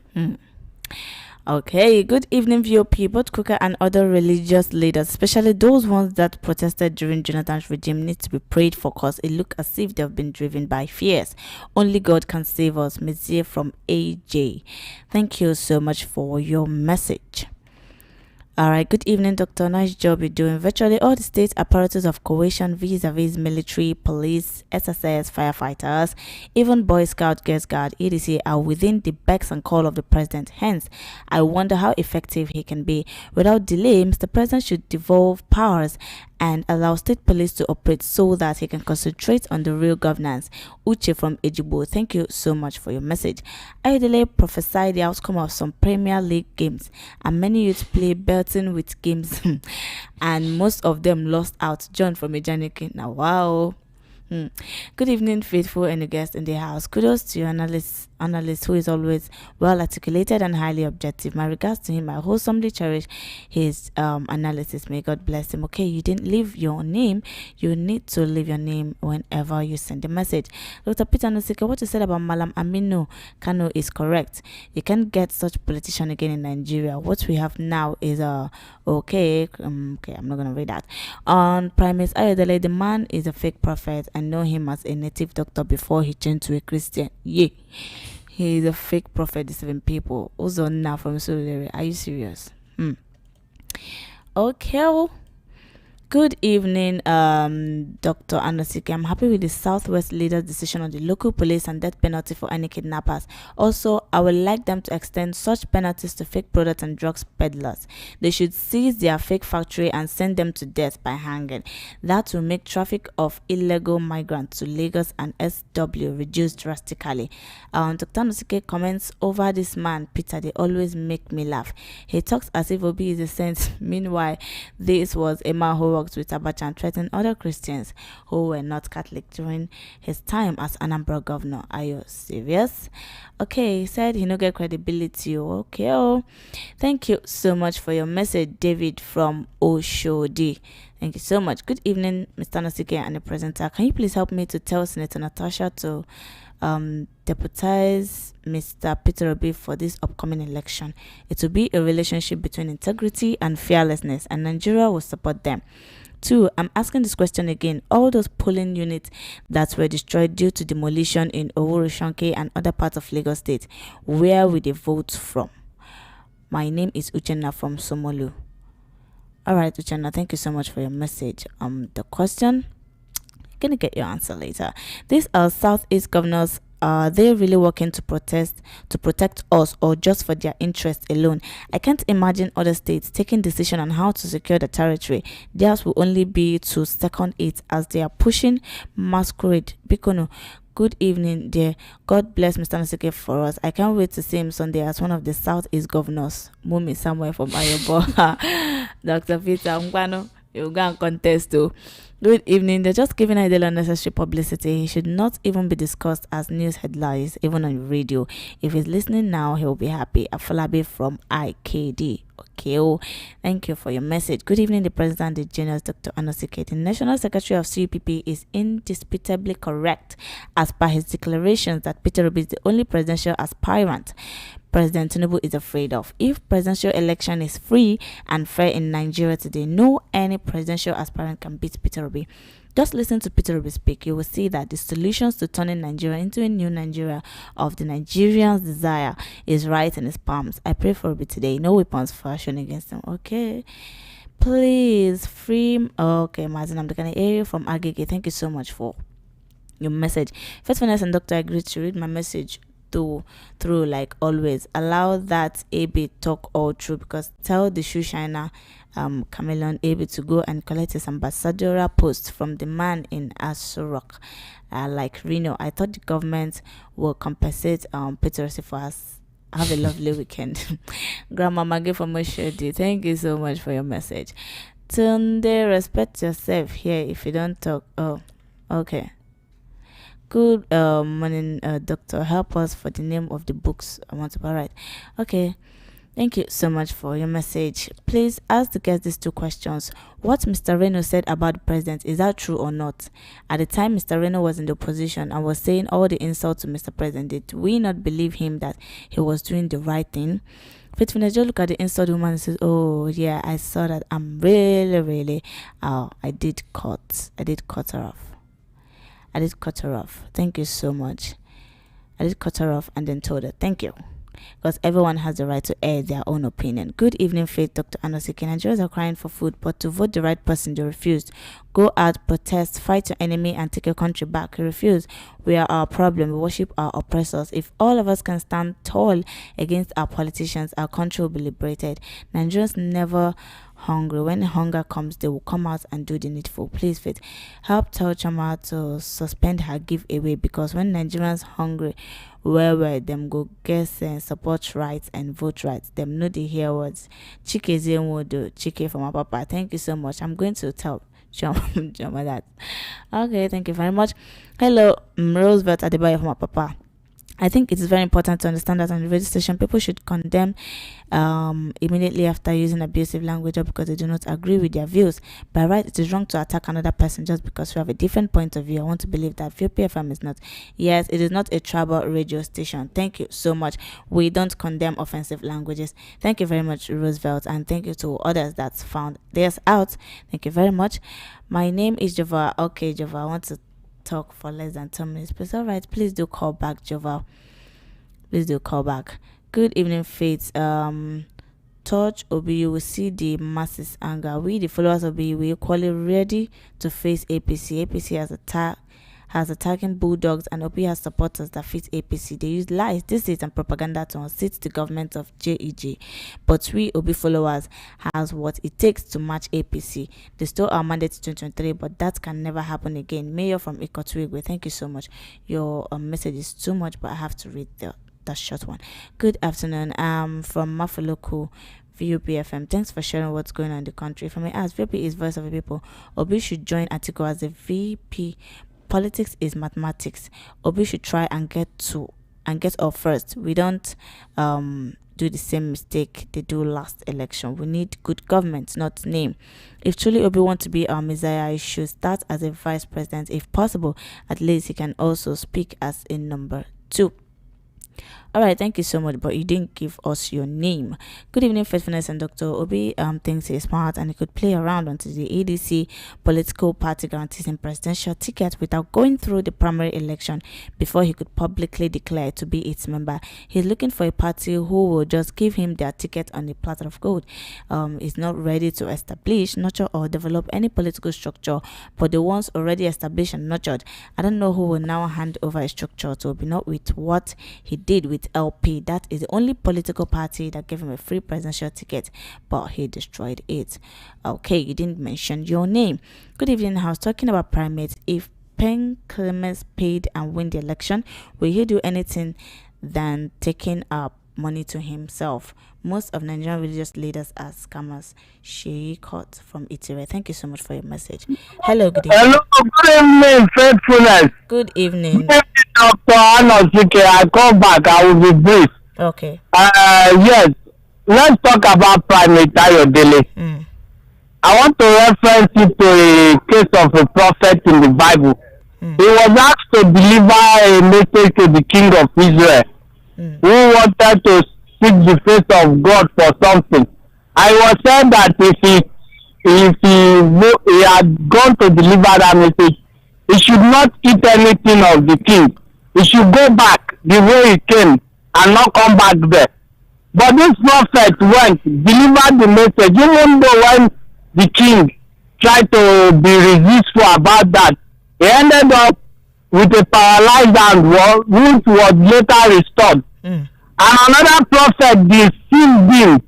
Okay, good evening, VOP. Both Kuka and other religious leaders, especially those ones that protested during Jonathan's regime, need to be prayed for, cause it looks as if they've been driven by fears. Only God can save us. Messiah from AJ. Thank you so much for your message. All right, good evening, Doctor. Nice job you're doing. Virtually all the state apparatus of coercion vis-a-vis military, police, SSS, firefighters, even Boy Scout, Girl Scout, EDC are within the beck and call of the president. Hence, I wonder how effective he can be. Without delay, Mr. President should devolve powers and allow state police to operate so that he can concentrate on the real governance. Uche from Ejibo, thank you so much for your message. Ayodele prophesied the outcome of some Premier League games, and many youths play belting with games, and most of them lost out. John from Ejaniki. Now, wow. Good evening, faithful and the guests in the house. Kudos to your analyst who is always well articulated and highly objective. My regards to him. I wholesomely cherish his analysis. May God bless him. Okay, you didn't leave your name. You need to leave your name whenever you send a message. Dr. Peter Nusike, what you said about Malam Aminu Kano is correct. You can't get such politician again in Nigeria. What we have now is okay, I'm not gonna read that. On Primus Ayodele, the man is a fake prophet. I know him as a native doctor before he changed to a Christian. Yeah, he is a fake prophet deceiving people. Also now from Surulere. Are you serious? Okay. Good evening, Dr. Anosike. I'm happy with the Southwest leader's decision on the local police and death penalty for any kidnappers. Also, I would like them to extend such penalties to fake products and drugs peddlers. They should seize their fake factory and send them to death by hanging. That will make traffic of illegal migrants to Lagos and SW reduce drastically. Dr. Anosike comments over this man, Peter. They always make me laugh. He talks as if Obi is a saint. Meanwhile, this was a man who worked with Abacha and threatened other Christians who were not Catholic during his time as Anambra governor. Are you serious? Okay, he said he no get credibility. Okay, thank you so much for your message, David from Oshodi. Thank you so much. Good evening, Mr. Anosike and the presenter. Can you please help me to tell Senator Natasha to deputize Mr. Peter Obi for this upcoming election? It will be a relationship between integrity and fearlessness, and Nigeria will support them. 2, I'm asking this question again. All those polling units that were destroyed due to demolition in Oworoshanke and other parts of Lagos State, where will they vote from? My name is Uchenna from Somolu. Alright, Uchenna, thank you so much for your message. The question, gonna get your answer later. These are Southeast governors. Are they really working to protect us, or just for their interests alone? I can't imagine other states taking decision on how to secure the territory. Theirs will only be to second it as they are pushing masquerade. Bikono, good evening, dear. God bless Mr. Anosike for us. I can't wait to see him Sunday as one of the Southeast governors. Mumi somewhere from Ayobo. Dr. Peter Ngwano, you go and contest too. Good evening. They're just giving Idol unnecessary publicity. He should not even be discussed as news headlines, even on radio. If he's listening now, he'll be happy. Afolabi from IKD. Okay, thank you for your message. Good evening, the President, the Genius, Dr. Anosike. The National Secretary of CUPP is indisputably correct as per his declarations that Peter Obi is the only presidential aspirant President Tinubu is afraid of. If presidential election is free and fair in Nigeria today, no any presidential aspirant can beat Peter Obi. Just listen to Peter Obi speak. You will see that the solutions to turning Nigeria into a new Nigeria of the Nigerians' desire is right in his palms. I pray for Obi today. No weapons fashioned against him. Okay. Please free. Okay, Martin, I'm looking at you from Agege. Thank you so much for your message. Faithfulness and Doctor, I agree to read my message through like always. Allow that AB talk all through, because tell the shoe shiner Chameleon AB to go and collect his ambassadorial post from the man in Asurok, like Reno. I thought the government will compensate Peter for us. Have a lovely weekend. Grandma Maggie from Oshodi, thank you so much for your message. Tunde, respect yourself here if you don't talk. Oh, okay. Good morning, doctor. Help us for the name of the books I want to buy. Right. Okay. Thank you so much for your message. Please ask the guest these 2 questions. What Mr. Reno said about the president, is that true or not? At the time Mr. Reno was in the opposition and was saying all the insults to Mr. President, did we not believe him that he was doing the right thing? Faithfulness, just look at the insult woman and says, oh yeah, I saw that. I'm really I did cut her off. Thank you so much. I did cut her off and then told her thank you, because everyone has the right to air their own opinion. Good evening, Faith, Dr. Anosike. Nigerians are crying for food, but to vote the right person, they refused. Go out, protest, fight your enemy, and take your country back. You refuse. We are our problem. We worship our oppressors. If all of us can stand tall against our politicians, our country will be liberated. Nigerians never hungry. When hunger comes, they will come out and do the needful. Please, Faith, help tell Chama to suspend her giveaway, because when Nigerians hungry, where them go guess and support rights and vote rights, them know the hear words. Chike Zewodo, Chike from my papa. Thank you so much. I'm going to tell Chama that. Okay, thank you very much. Hello, Roosevelt Adebayo from my papa. I think it is very important to understand that on the radio station, people should condemn immediately after using abusive language, or because they do not agree with their views. By right, it is wrong to attack another person just because you have a different point of view. I want to believe that PFM is not. Yes, it is not a tribal radio station. Thank you so much. We don't condemn offensive languages. Thank you very much, Roosevelt, and thank you to others that found theirs out. Thank you very much. My name is Jova. Okay, Jova, I want to talk for less than 2 minutes, please. All right, please do call back, Jova. Please do call back. Good evening, Faith. touch Obi, you will see the masses anger. We, the followers of Obi, we equally ready to face APC. APC has attacking bulldogs, and Obi has supporters that fit APC. They use lies, deceit, and propaganda to unseat the government of JEJ. But we, Obi followers, has what it takes to match APC. They stole our mandate in 2023, but that can never happen again. Mayor from Ekiti, thank you so much. Your message is too much, but I have to read that short one. Good afternoon. From Mafoloku, VUPFM. Thanks for sharing what's going on in the country. If I may ask, VP is voice of the people. Obi should join Atiku as a VP. Politics is mathematics. Obi should try and get up first. We don't do the same mistake they do last election. We need good government, not name. If truly Obi wants to be our messiah, he should start as a vice president. If possible, at least he can also speak as a number 2. All right, thank you so much, but you didn't give us your name. Good evening, Faithfulness and Dr. Obi thinks he's smart and he could play around until the ADC political party guarantees him presidential ticket without going through the primary election before he could publicly declare to be its member. He's looking for a party who will just give him their ticket on a platter of gold. He's not ready to establish, nurture, or develop any political structure, but the ones already established and nurtured, I don't know who will now hand over a structure to Obi, not with what he did with LP. That is the only political party that gave him a free presidential ticket, but he destroyed it. Okay, you didn't mention your name. Good evening. I was talking about primates. If Pen Clemens paid and win the election, will he do anything than taking up money to himself? Most of Nigerian religious leaders are scammers. She caught from Itire. Thank you so much for your message. Hello, good evening. Hello, good evening, Faithfulness. Good evening. Good evening, Dr. Anosike. I come back. I will be brief. Okay. Yes. Let's talk about Primate Ayodele. I want to reference it to a case of a prophet in the Bible. He was asked to deliver a message to the king of Israel, who wanted to seek the face of God for something. I was said that if he had gone to deliver that message, he should not eat anything of the king. He should go back the way he came and not come back there. But this prophet went, delivered the message, even though when the king tried to be resistful about that, he ended up with a paralyzed hand, which was later restored. And another prophet deceived him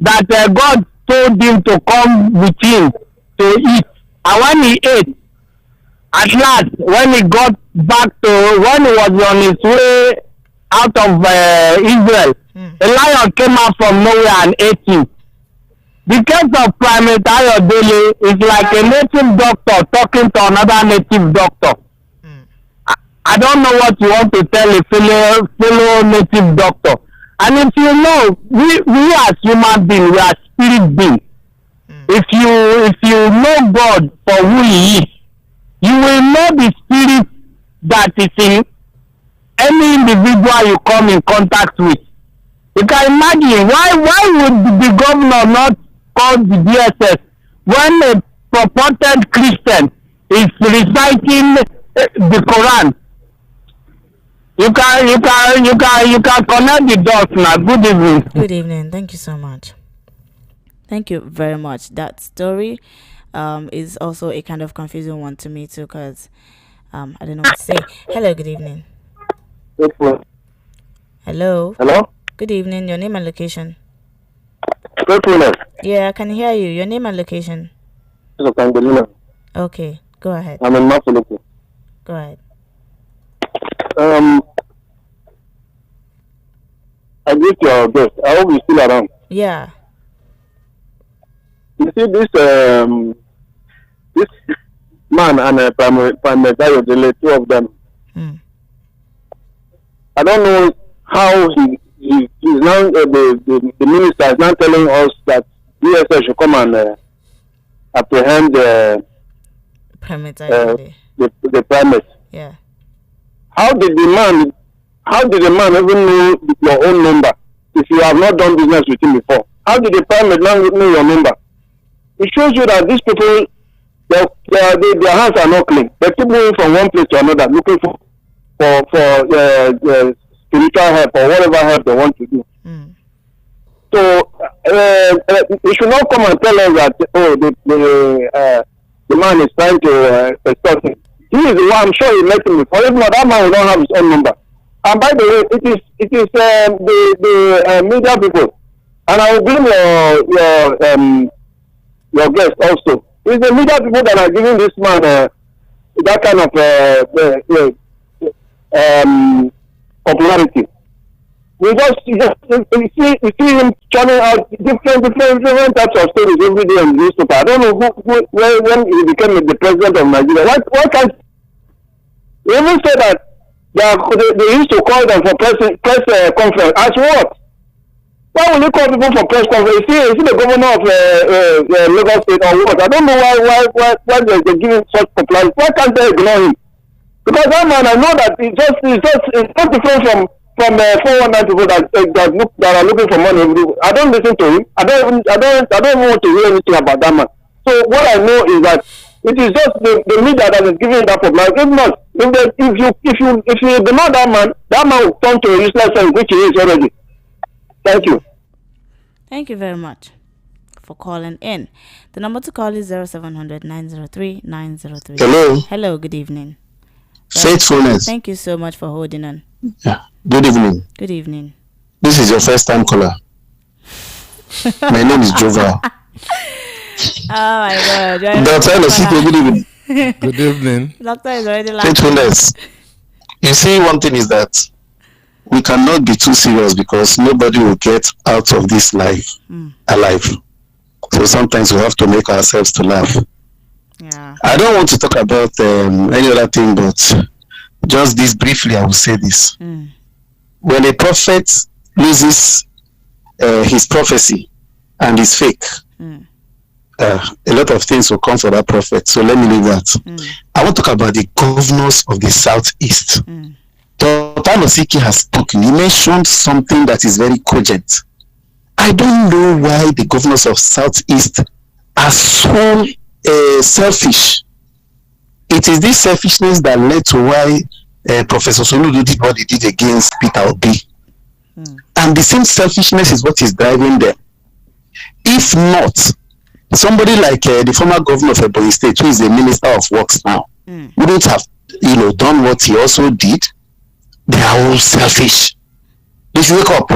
that God told him to come with him to eat. And when he ate, at last, when he got back to, when he was on his way out of Israel, a lion came out from nowhere and ate him. The case of Primate Ayodele is like a native doctor talking to another native doctor. I don't know what you want to tell a fellow native doctor. And if you know, we as human beings, we are spirit beings. If you know God for who He is, you will know the spirit that is in any individual you come in contact with. You can imagine why would the governor not call the DSS when a purported Christian is reciting the Quran? You can connect the dots now. Good evening. Good evening. Thank you so much. Thank you very much. That story is also a kind of confusing one to me too, because I don't know what to say. Hello, good evening. Hello. Hello. Good evening. Your name and location. Faithfulness. Yeah, I can hear you. Your name and location. Okay, go ahead. I'm in Mafoloku. Go ahead. I greet your guest. I hope you're still around. Yeah. You see this man and Primate Ayodele, two of them. I don't know how he's now the minister is now telling us that DSS should come and apprehend Primate Ayodele. The primate. Yeah. How did the man even know your own number if you have not done business with him before? How did the primate now know your number? It shows you that these people, their hands are not clean. They keep moving from one place to another, looking for spiritual help or whatever help they want to do. So you should not come and tell us that the man is trying to extort him. He is the one. I'm sure he met him before. If not, that man will not have his own number. And by the way, it is the media people, and I will blame your guest also. It's the media people that are giving this man that kind of popularity. You see him churning out different types of stories every day on the newspaper. I don't know when he became the president of Nigeria. Why can't they even say that they used to call them for press conference? As what? Why will you call people for press conference? Is he the governor of Lagos State or what? I don't know why they're giving such popularity. Why can't they ignore him? Because that man, I know that it's not different from 419 people that are looking for money. I don't listen to him. I don't even want to hear anything about that man. So what I know is that it is just the media that is giving that popularity. If not, if you demand that man will turn to a useless thing, which he is already. Thank you. Thank you very much for calling in. The number to call is 0700 903 903. Hello. Hello, good evening. Faithfulness. Thank you so much for holding on. Yeah. Good evening. Good evening. This is your first time caller. My name is Joval. Oh my God. Dr. good evening. Good evening. Doctor is already laughing. Faithfulness. You see, one thing is that we cannot be too serious because nobody will get out of this life alive. So sometimes we have to make ourselves to laugh. Yeah. I don't want to talk about any other thing, but just this briefly, I will say this. When a prophet loses his prophecy and is fake, a lot of things will come for that prophet. So let me leave that. I want to talk about the governors of the Southeast. Dr. Nosiki has spoken. He mentioned something that is very cogent. I don't know why the governors of Southeast are so selfish. It is this selfishness that led to why Professor Soludo did what he did against Peter Obi. And the same selfishness is what is driving them. If not, somebody like the former governor of Ebonyi State, who is the Minister of Works now, wouldn't have done what he also did. They are all selfish. They should wake up.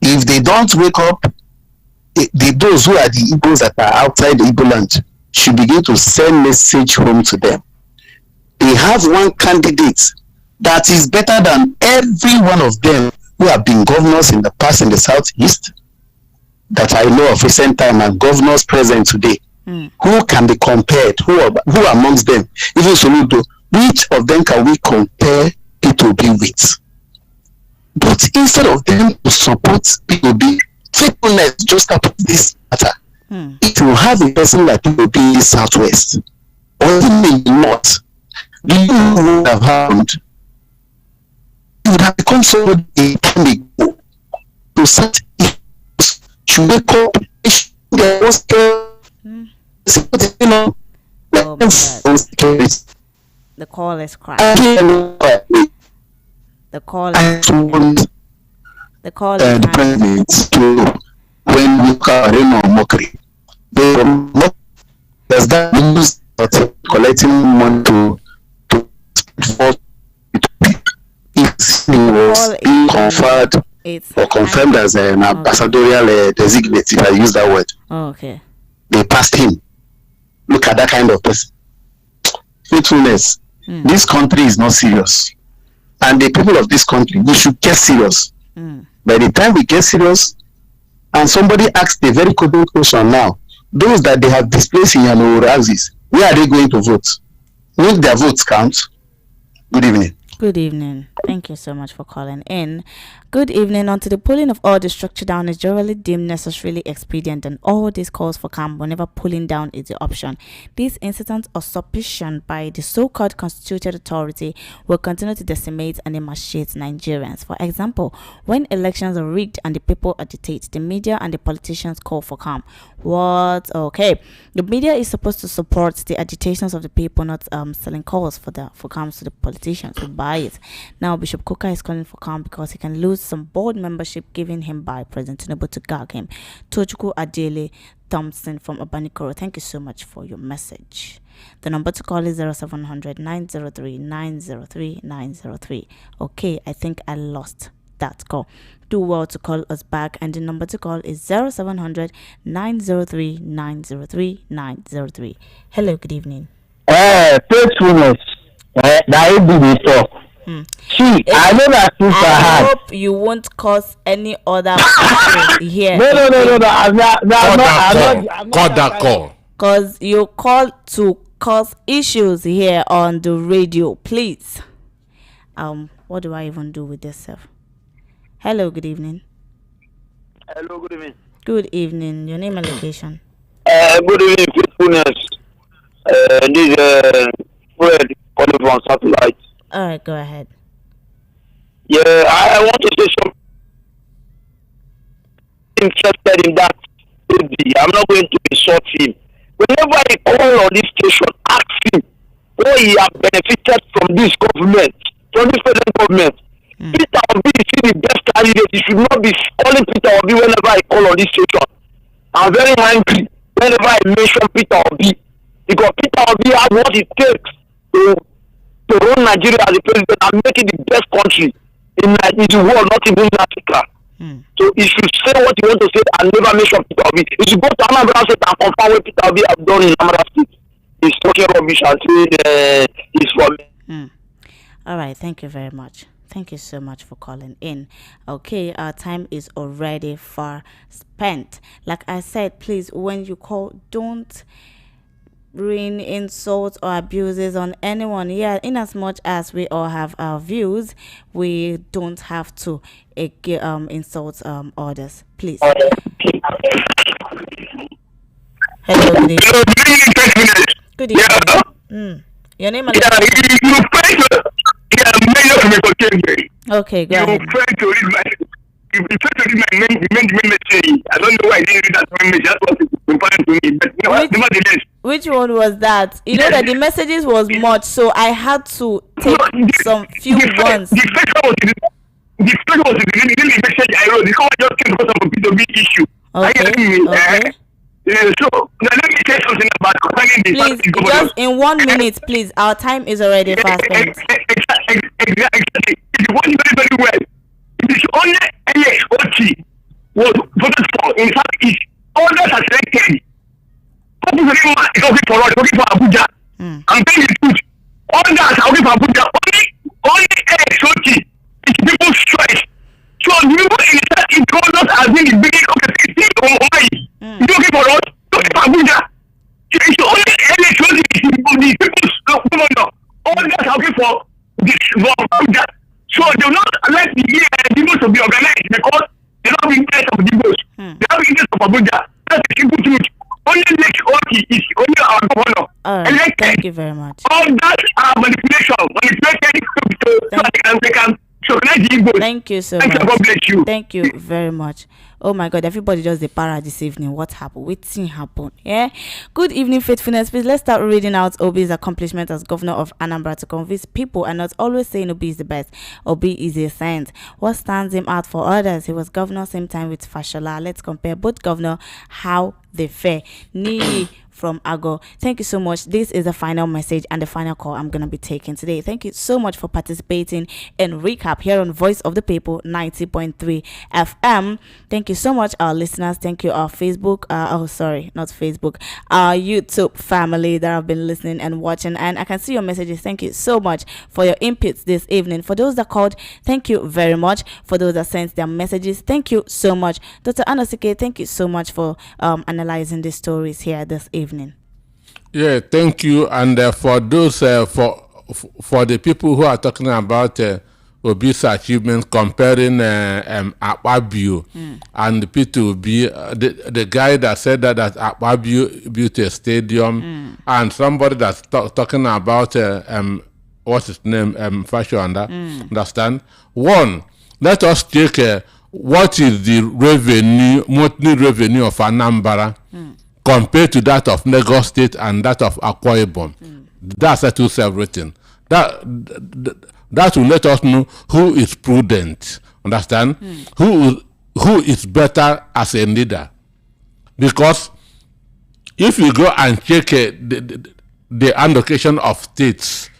If they don't wake up, those who are the Igbos that are outside the Igbo land should begin to send message home to them. They have one candidate that is better than every one of them who have been governors in the past in the Southeast that I know of recent time and governors present today. Who can be compared? Who amongst them? Even Soludo, which of them can we compare P2B with? But instead of them to support P2B, faithfulness just up this matter. It will have a person like P2B in the Southwest or even in the North. Do you know what would have happened? It would have become somebody a time ago to such to wake up, the call is cracked. The call is the president to when we call mockery. Does that use collecting money to if he was being conferred or confirmed as an ambassadorial designate, if I use that word. Okay. They passed him. Look at that kind of person. Faithfulness. This country is not serious. And the people of this country, we should get serious. By the time we get serious, and somebody asked a very coded question now, those that they have displaced in your houses, where are they going to vote? Will their votes count? Good evening. Good evening. Thank you so much for calling in. Good evening. Until the pulling of all the structure down is generally deemed necessarily expedient, and all these calls for calm whenever pulling down is the option. These incidents of suppression by the so-called constituted authority will continue to decimate and emaciate Nigerians. For example, when elections are rigged and the people agitate, the media and the politicians call for calm. What? Okay. The media is supposed to support the agitations of the people, not selling calls for calm to the politicians who buy it. Now, Bishop Coker is calling for calm because he can lose some board membership given him by President Tinubu to gag him. Tochukwu Adele Thompson from Abanikoro, thank you so much for your message. The number to call is 0700 903 903 903. Okay, I think I lost that call. Do well to call us back, and the number to call is 0700 903 903 903. Hello, good evening. Faithfulness. That will be the talk. See, I know that things are I hard. hope you won't cause any other people here. No. I'm Cut that call. Because you called to cause issues here on the radio, please. What do I even do with this stuff? Hello, good evening. Hello, good evening. Good evening. Your name and location. Good evening, faithfulness. This Fred calling from satellite. All right, go ahead. Yeah, I want to say something interested in that. I'm not going to insult him. Whenever I call on this station, ask him what he has benefited from this government, from this present government. Peter Obi is the best candidate. You should not be calling Peter Obi whenever I call on this station. I'm very angry whenever I mention Peter Obi, because Peter Obi has what it takes to run Nigeria as a president and make it the best country in the world, not even in Africa. So he should say what he wants to say and never mention Peter Obi. He should go to Anambra State and confirm what Peter Obi has done in Anambra State. He's talking rubbish and saying he's from. All right, thank you very much. Thank you so much for calling in. Okay, our time is already far spent. Like I said, please, when you call, don't bring insults or abuses on anyone. Yeah, in as much as we all have our views, we don't have to insult others. Please. Hello, good evening. Good evening. Your name and okay, go ahead. You prefer to read my message. I don't know why I didn't read that message. That's what's important to me. But nevertheless. Which one was that? You know that the messages was much, so I had to take some few ones. The first one was the message I wrote. The one just came because of a PDP issue. Okay. So now let me say something about concerning the please, just in 1 minute, please. Our time is already fast spent. Exactly. It was very, very well. It is only LHOT was voted for in Southeast. Others are selected. People is working for us, working for Abuja. I'm telling you the truth. Others are working for Abuja. Only LHOT is people's choice. So the people in the Southeast governors have been the biggest of the city of Hawaii. It's working for us, working for Abuja. It's only LHOT is the people's governor. Others are working for Abuja. So they will not let the people to be organized because they don't have interest of the Igbos. They have interest of Abuja. That's the simple truth. Only next OT is only our governor. Alright, thank you very much. All that are manipulation. So they can organize the Igbos. Thank you so much. God bless you. Thank you very much. Oh my God, everybody just the para this evening. What happened? Waiting happened. Yeah. Good evening, faithfulness. Please let's start reading out Obi's accomplishment as governor of Anambra to convince people and not always saying Obi is the best. Obi is a saint. What stands him out for others? He was governor same time with Fashola. Let's compare both governor how they fare. Nili from Ago. Thank you so much. This is the final message and the final call I'm going to be taking today. Thank you so much for participating in Recap here on Voice of the People 90.3 FM. Thank you so much, our listeners. Thank you, our Facebook. Not Facebook. Our YouTube family that have been listening and watching. And I can see your messages. Thank you so much for your inputs this evening. For those that called, thank you very much. For those that sent their messages, thank you so much. Dr. Anosike, thank you so much for analyzing the stories here this evening. Yeah, thank you. And for those for the people who are talking about Obi's achievements, comparing Akpabio and P2B, the guy that said that Akpabio built a stadium, and somebody that's talking about what's his name, Fashion, understand? One, let us check what is the monthly revenue of Anambra compared to that of Lagos State and that of Akwa Ibom. That's a two self-written. That will let us know who is prudent. Understand? Who is better as a leader? Because if you go and check the allocation of states,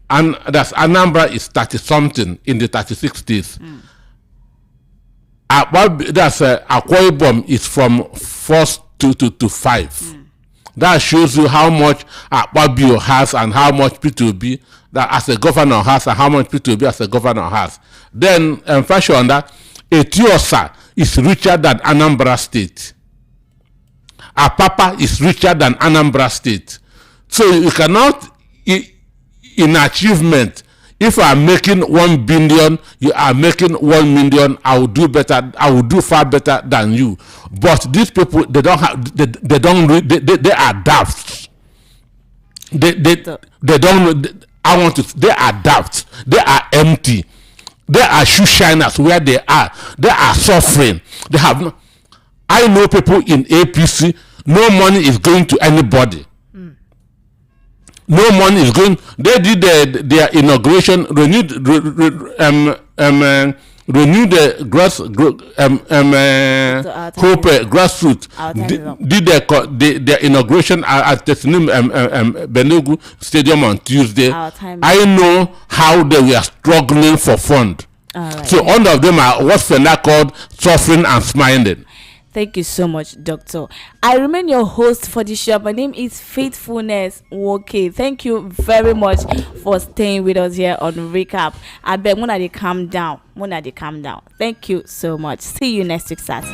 and that's Anambra is 30 something in the 36 states. That's Akwa Ibom is from first to 5. That shows you how much Akpabio has and how much P2B that as a governor has and how much P2B as a governor has. Then, fashion that Etiosa is richer than Anambra State. Apapa is richer than Anambra State. So you cannot, in achievement, if I am making 1 billion, you are making 1 million, I will do better, I will do far better than you. But these people, they don't have, they are daft. They don't, I want to, they are daft. They are empty. They are shoe shiners where they are. They are suffering. They have no, I know people in APC, no money is going to anybody. No money is going. They did their inauguration, renewed the grassroots. Did their inauguration at Tesnim Benegu Stadium on Tuesday. I know how they were struggling for fund. Right. So all of them are what's called suffering and smiling. Thank you so much, Doctor. I remain your host for the show. My name is Faithfulness Woke. Thank you very much for staying with us here on Recap. I bet when they calm down. Thank you so much. See you next week Saturday.